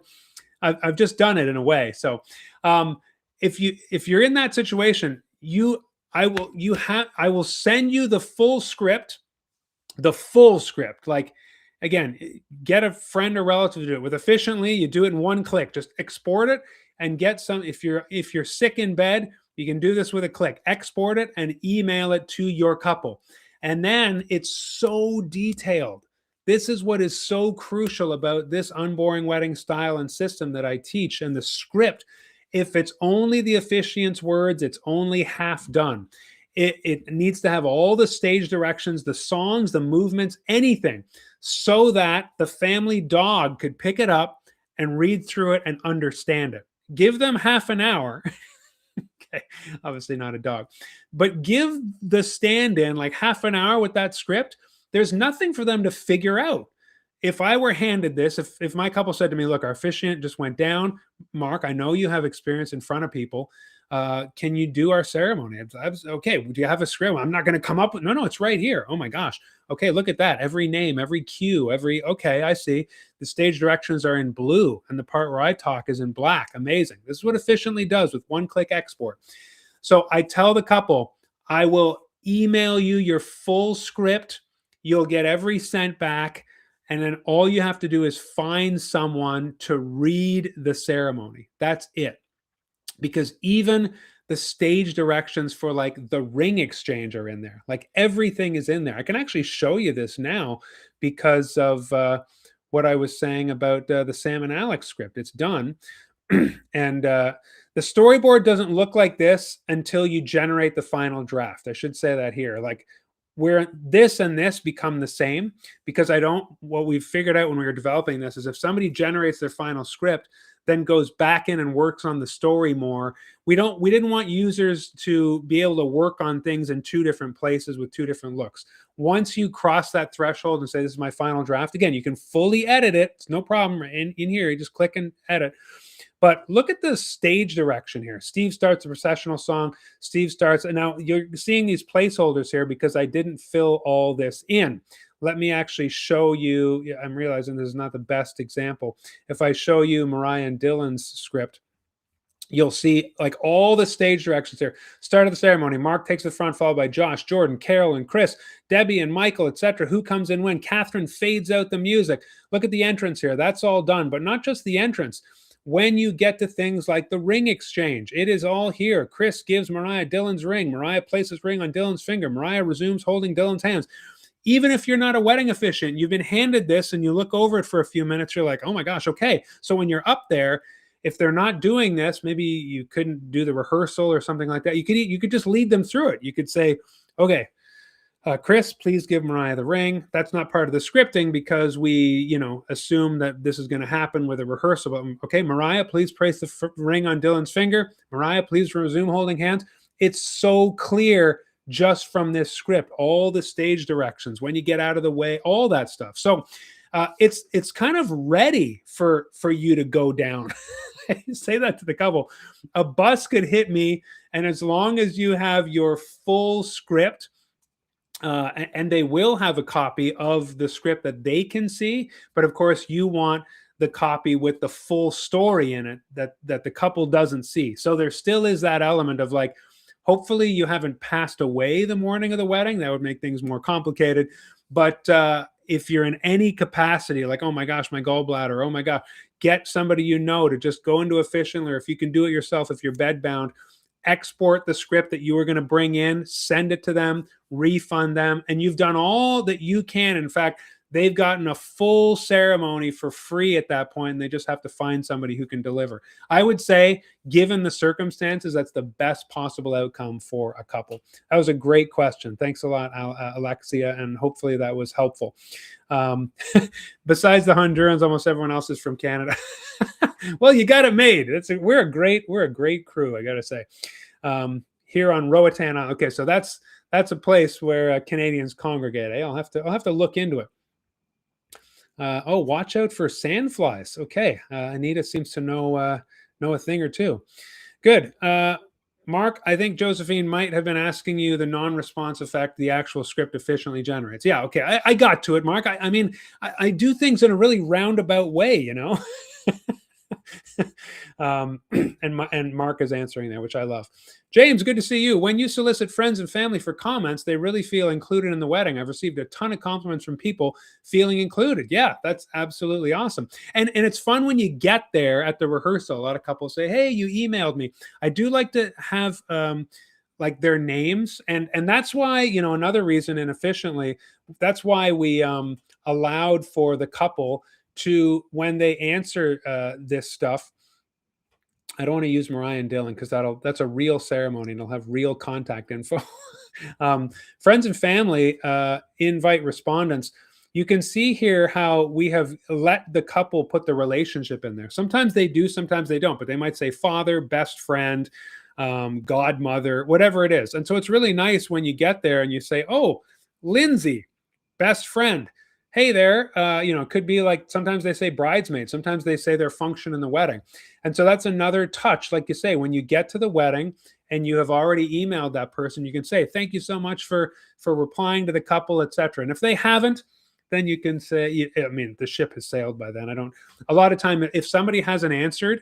I've just done it in a way. So if you're in that situation, I will send you the full script. Like, again, get a friend or relative to do it. With Efficiently, you do it in one click. Just export it and get some. If you're sick in bed, you can do this with a click. Export it and email it to your couple. And then it's so detailed. This is what is so crucial about this Unboring wedding style and system that I teach, and the script. If it's only the officiant's words, it's only half done. It needs to have all the stage directions, the songs, the movements, anything, so that the family dog could pick it up and read through it and understand it. Give them half an hour. Okay, obviously not a dog, but give the stand-in like half an hour with that script. There's nothing for them to figure out. If I were handed this, if my couple said to me, look, our officiant just went down, Mark, I know you have experience in front of people. Can you do our ceremony? I was, okay, do you have a script? I'm not going to come up with, no, it's right here. Oh my gosh. Okay, look at that. Every name, every cue, okay, I see. The stage directions are in blue and the part where I talk is in black. Amazing. This is what Efficiently does with one-click export. So I tell the couple, I will email you your full script. You'll get every cent back. And then all you have to do is find someone to read the ceremony. That's it. Because even the stage directions for like the ring exchange are in there. Like everything is in there. I can actually show you this now because of what I was saying about the Sam and Alex script. It's done. And the storyboard doesn't look like this until you generate the final draft. I should say that here. Like, where this and this become the same, because what we've figured out when we were developing this is if somebody generates their final script, then goes back in and works on the story more, we didn't want users to be able to work on things in two different places with two different looks. Once you cross that threshold and say, this is my final draft, again, you can fully edit it. It's no problem in here. You just click and edit. But look at the stage direction here. Steve starts a processional song. Steve starts, and now you're seeing these placeholders here because I didn't fill all this in. Let me actually show you. Yeah, I'm realizing this is not the best example. If I show you Mariah and Dylan's script, you'll see like all the stage directions here. Start of the ceremony. Mark takes the front, followed by Josh, Jordan, Carol, and Chris, Debbie and Michael, etc. Who comes in when? Catherine fades out the music. Look at the entrance here. That's all done, but not just the entrance. When you get to things like the ring exchange, it is all here. Chris gives Mariah Dylan's ring. Mariah places ring on Dylan's finger. Mariah resumes holding Dylan's hands. Even if you're not a wedding officiant, you've been handed this and you look over it for a few minutes, you're like, oh my gosh, okay. So when you're up there, if they're not doing this, maybe you couldn't do the rehearsal or something like that. You could just lead them through it. You could say, okay, Chris, please give Mariah the ring. That's not part of the scripting because we, assume that this is going to happen with a rehearsal. But, okay, Mariah, please place the ring on Dylan's finger. Mariah, please resume holding hands. It's so clear just from this script, all the stage directions, when you get out of the way, all that stuff. So it's kind of ready for you to go down. I say that to the couple. A bus could hit me, and as long as you have your full script, and they will have a copy of the script that they can see, but of course you want the copy with the full story in it that the couple doesn't see. So there still is that element of like, hopefully you haven't passed away the morning of the wedding. That would make things more complicated. But if you're in any capacity, like, oh my gosh, my gallbladder, oh my God, get somebody to just go into Officiant, or if you can do it yourself, if you're bedbound, export the script that you were going to bring in, send it to them, refund them, and you've done all that you can. In fact, they've gotten a full ceremony for free at that point, and they just have to find somebody who can deliver. I would say, given the circumstances, that's the best possible outcome for a couple. That was a great question. Thanks a lot, Alexia, and hopefully that was helpful. Besides the Hondurans, almost everyone else is from Canada. Well, you got it made. We're a great crew, I got to say. Here on Roatan. Okay, so that's a place where Canadians congregate. I'll have to look into it. Watch out for sandflies. Okay, Anita seems to know a thing or two. Good. Mark, I think Josephine might have been asking you the non-response effect the actual script efficiently generates. Yeah, okay, I got to it, Mark. I mean, I do things in a really roundabout way, and Mark is answering there, which I love. James, good to see you. When you solicit friends and family for comments, they really feel included in the wedding. I've received a ton of compliments from people feeling included. Yeah, that's absolutely awesome. And it's fun when you get there at the rehearsal. A lot of couples say, hey, you emailed me. I do like to have like their names. And that's why, another reason inefficiently, that's why we allowed for the couple to, when they answer this stuff, I don't want to use Mariah and Dylan because that's a real ceremony and it'll have real contact info. Friends and family invite respondents. You can see here how we have let the couple put the relationship in there. Sometimes they do, sometimes they don't, but they might say father, best friend, godmother, whatever it is. And so it's really nice when you get there and you say, oh, Lindsay, best friend. Hey there, it could be like, sometimes they say bridesmaid, sometimes they say their function in the wedding. And so that's another touch. Like you say, when you get to the wedding and you have already emailed that person, you can say, thank you so much for replying to the couple, etc. And if they haven't, then you can say, I mean, the ship has sailed by then. A lot of time, if somebody hasn't answered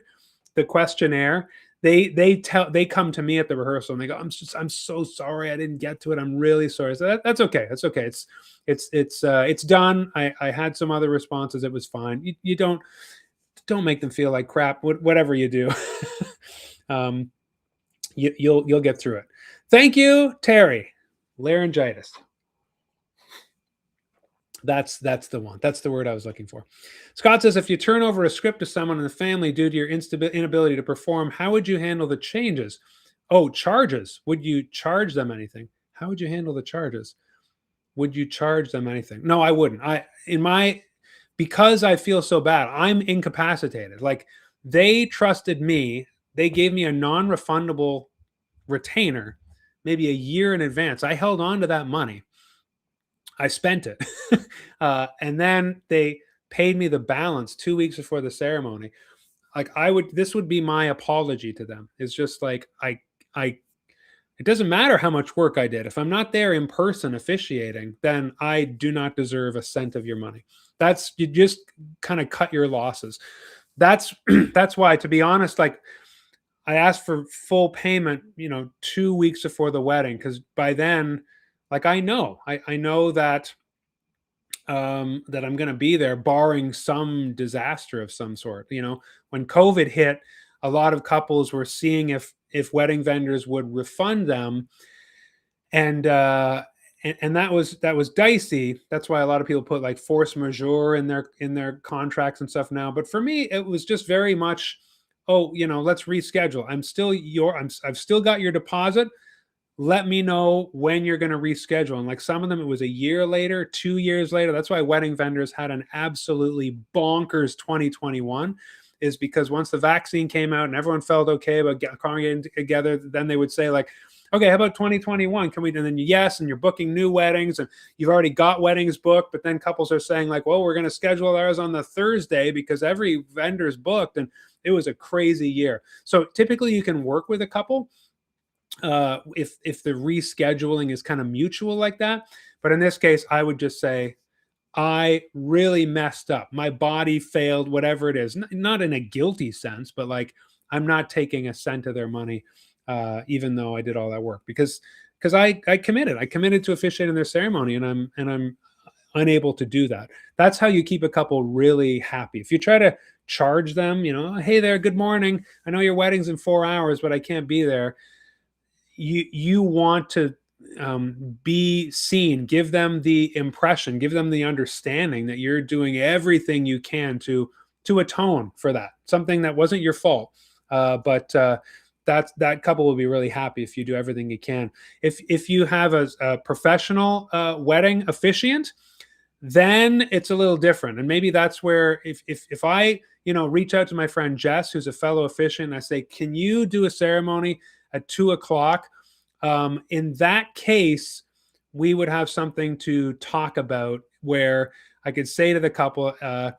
the questionnaire, they come to me at the rehearsal and they go, I'm so sorry I didn't get to it. I'm really sorry. So that's okay. That's okay. It's done. I had some other responses. It was fine. You don't make them feel like crap. Whatever you do, you'll get through it. Thank you, Terry. Laryngitis. That's the one. That's the word I was looking for. Scott says, if you turn over a script to someone in the family due to your inability to perform, how would you handle the changes? Oh, charges. Would you charge them anything? How would you handle the charges? Would you charge them anything? No, I wouldn't. Because I feel so bad, I'm incapacitated. Like, they trusted me. They gave me a non-refundable retainer, maybe a year in advance. I held on to that money. I spent it. And then they paid me the balance 2 weeks before the ceremony. like this would be my apology to them. It's just like, I it doesn't matter how much work I did. If I'm not there in person officiating, then I do not deserve a cent of your money. That's, you just kind of cut your losses. That's that's why, to be honest, like, I asked for full payment, 2 weeks before the wedding, because by then, like, I know that I'm going to be there, barring some disaster of some sort. When COVID hit, a lot of couples were seeing if wedding vendors would refund them, and that was dicey. That's why a lot of people put like force majeure in their contracts and stuff now. But for me, it was just very much, oh, let's reschedule. I've still got your deposit. Let me know when you're going to reschedule. And like some of them, it was a year later, 2 years later. That's why wedding vendors had an absolutely bonkers 2021, is because once the vaccine came out and everyone felt okay about congregating together, then they would say like, okay, how about 2021? Can we? And then yes, and you're booking new weddings and you've already got weddings booked. But then couples are saying like, well, we're going to schedule ours on the Thursday because every vendor's booked. And it was a crazy year. So typically you can work with a couple if the rescheduling is kind of mutual like that. But in this case, I would just say, I really messed up. My body failed, whatever it is. Not in a guilty sense, but like, I'm not taking a cent of their money, even though I did all that work, because I committed. I committed to officiating their ceremony, and I'm unable to do that. That's how you keep a couple really happy. If you try to charge them, hey there, good morning. I know your wedding's in 4 hours, but I can't be there. You want to be seen, give them the impression, give them the understanding that you're doing everything you can to atone for that, something that wasn't your fault. But that couple will be really happy if you do everything you can. If you have a professional wedding officiant, then it's a little different. And maybe that's where, if I reach out to my friend Jess, who's a fellow officiant, and I say, can you do a ceremony at 2 o'clock? In that case, we would have something to talk about where I could say to the couple, I'll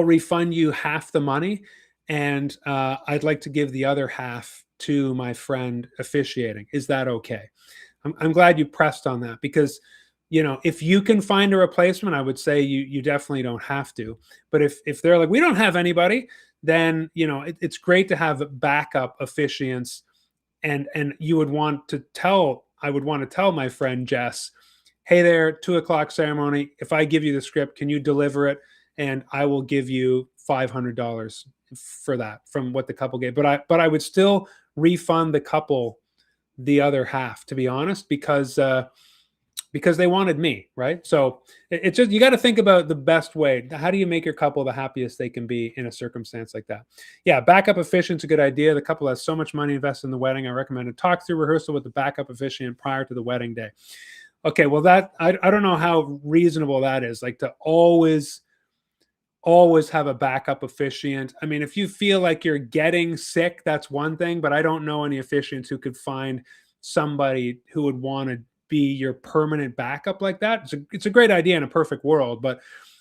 refund you half the money, and I'd like to give the other half to my friend officiating. Is that okay? I'm glad you pressed on that, because if you can find a replacement, I would say you definitely don't have to. But if they're like, we don't have anybody, then it's great to have backup officiants. And you would want to tell I would want to tell my friend Jess, hey there, 2 o'clock ceremony. If I give you the script, can you deliver it? And I will give you $500 for that from what the couple gave. But I would still refund the couple the other half, to be honest, because they wanted me, right? So it's just, you got to think about the best way. How do you make your couple the happiest they can be in a circumstance like that? Yeah, backup officiant's a good idea. The couple has so much money invested in the wedding. I recommend a talk through rehearsal with the backup officiant prior to the wedding day. Okay, well, that I don't know how reasonable that is. Like, to always have a backup officiant. I mean, if you feel like you're getting sick, that's one thing, but I don't know any officiants who could find somebody who would want to be your permanent backup like that. It's a great idea in a perfect world, but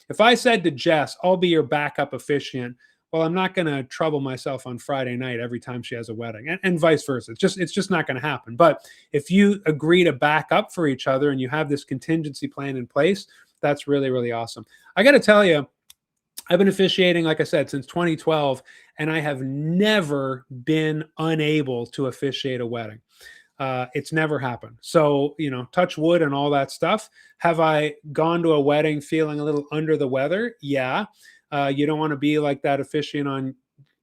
if I said to Jess, I'll be your backup officiant, well, I'm not going to trouble myself on Friday night every time she has a wedding, and vice versa. It's just not going to happen. But if you agree to back up for each other and you have this contingency plan in place, that's really, really awesome. I got to tell you, I've been officiating, like I said, since 2012, and I have never been unable to officiate a wedding. It's never happened. So, touch wood and all that stuff. Have I gone to a wedding feeling a little under the weather? Yeah. You don't want to be like that officiant on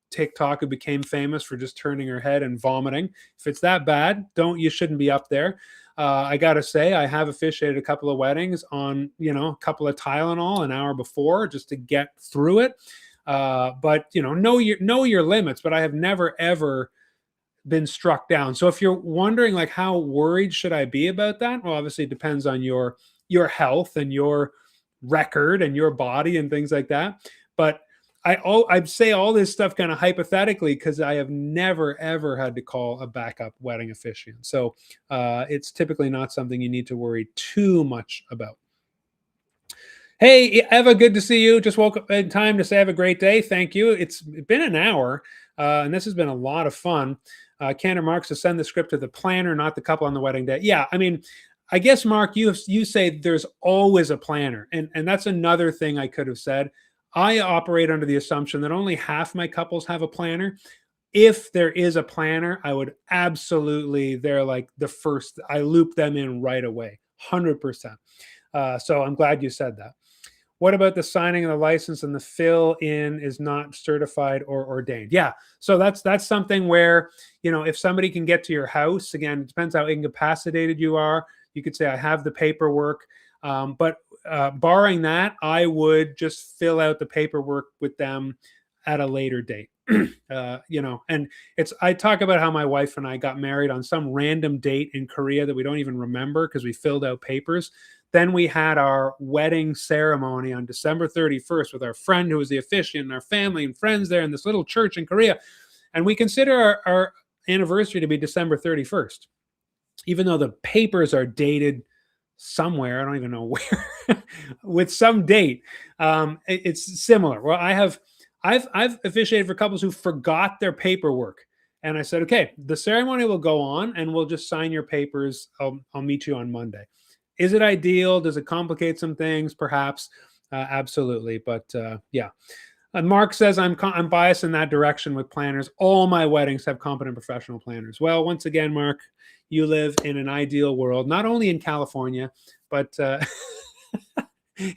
TikTok who became famous for just turning her head and vomiting. If it's that bad, you shouldn't be up there. I got to say, I have officiated a couple of weddings on, a couple of Tylenol an hour before just to get through it. But, know your limits, but I have never, ever been struck down. So if you're wondering like, how worried should I be about that? Well, obviously it depends on your health and your record and your body and things like that. But I'd say all this stuff kind of hypothetically, because I have never, ever had to call a backup wedding officiant. So it's typically not something you need to worry too much about. Hey, Eva, good to see you. Just woke up in time to say have a great day. Thank you. It's been an hour, and this has been a lot of fun. Cantor Marks to send the script to the planner, not the couple on the wedding day. Yeah, I mean, I guess Mark, you say there's always a planner, and that's another thing I could have said. I operate under the assumption that only half my couples have a planner. If there is a planner, I would absolutely. They're like the first. I loop them in right away, 100%. So I'm glad you said that. What about the signing of the license and the fill in is not certified or ordained? Yeah. So that's something where, if somebody can get to your house, again, it depends how incapacitated you are. You could say, I have the paperwork. But barring that, I would just fill out the paperwork with them at a later date. And I talk about how my wife and I got married on some random date in Korea that we don't even remember because we filled out papers. Then we had our wedding ceremony on December 31st with our friend who was the officiant and our family and friends there in this little church in Korea. And we consider our anniversary to be December 31st, even though the papers are dated somewhere. I don't even know where with some date. It's similar. Well, I've officiated for couples who forgot their paperwork. And I said, okay, the ceremony will go on and we'll just sign your papers. I'll meet you on Monday. Is it ideal? Does it complicate some things? Perhaps. Absolutely. But yeah. Mark says I'm biased in that direction with planners. All my weddings have competent professional planners. Well, once again, Mark, you live in an ideal world, not only in California, but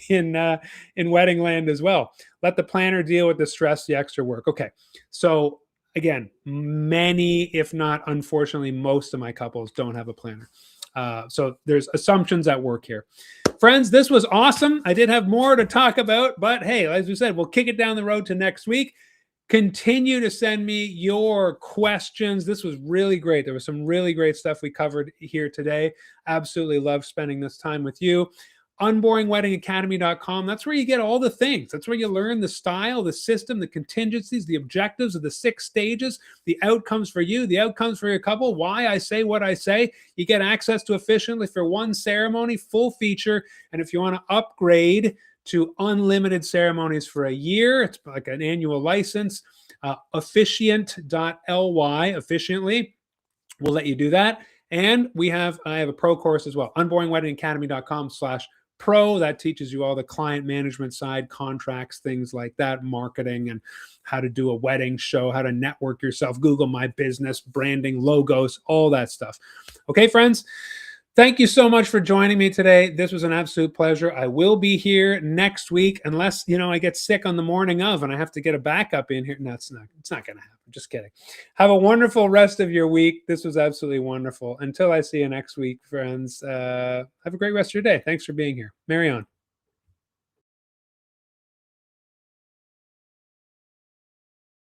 in wedding land as well. Let the planner deal with the stress, the extra work. Okay. So again, many, if not unfortunately, most of my couples don't have a planner. So there's assumptions at work here. Friends, this was awesome. I did have more to talk about, but hey, as we said, we'll kick it down the road to next week. Continue to send me your questions. This was really great. There was some really great stuff we covered here today. Absolutely love spending this time with you. Unboringweddingacademy.com. That's where you get all the things. That's where you learn the style, the system, the contingencies, the objectives of the 6 stages, the outcomes for you, the outcomes for your couple, why I say what I say. You get access to Officiantly for one ceremony, full feature. And if you want to upgrade to unlimited ceremonies for a year, it's like an annual license, officiant.ly, Officiantly, will let you do that. And I have a pro course as well, unboringweddingacademy.com/pro. That teaches you all the client management side, contracts, things like that, marketing, and how to do a wedding show, how to network yourself, Google My Business, branding, logos, all that stuff. Okay, friends? Thank you so much for joining me today. This was an absolute pleasure. I will be here next week unless, I get sick on the morning of and I have to get a backup in here. No, it's not going to happen. Just kidding. Have a wonderful rest of your week. This was absolutely wonderful. Until I see you next week, friends, have a great rest of your day. Thanks for being here. Marry on.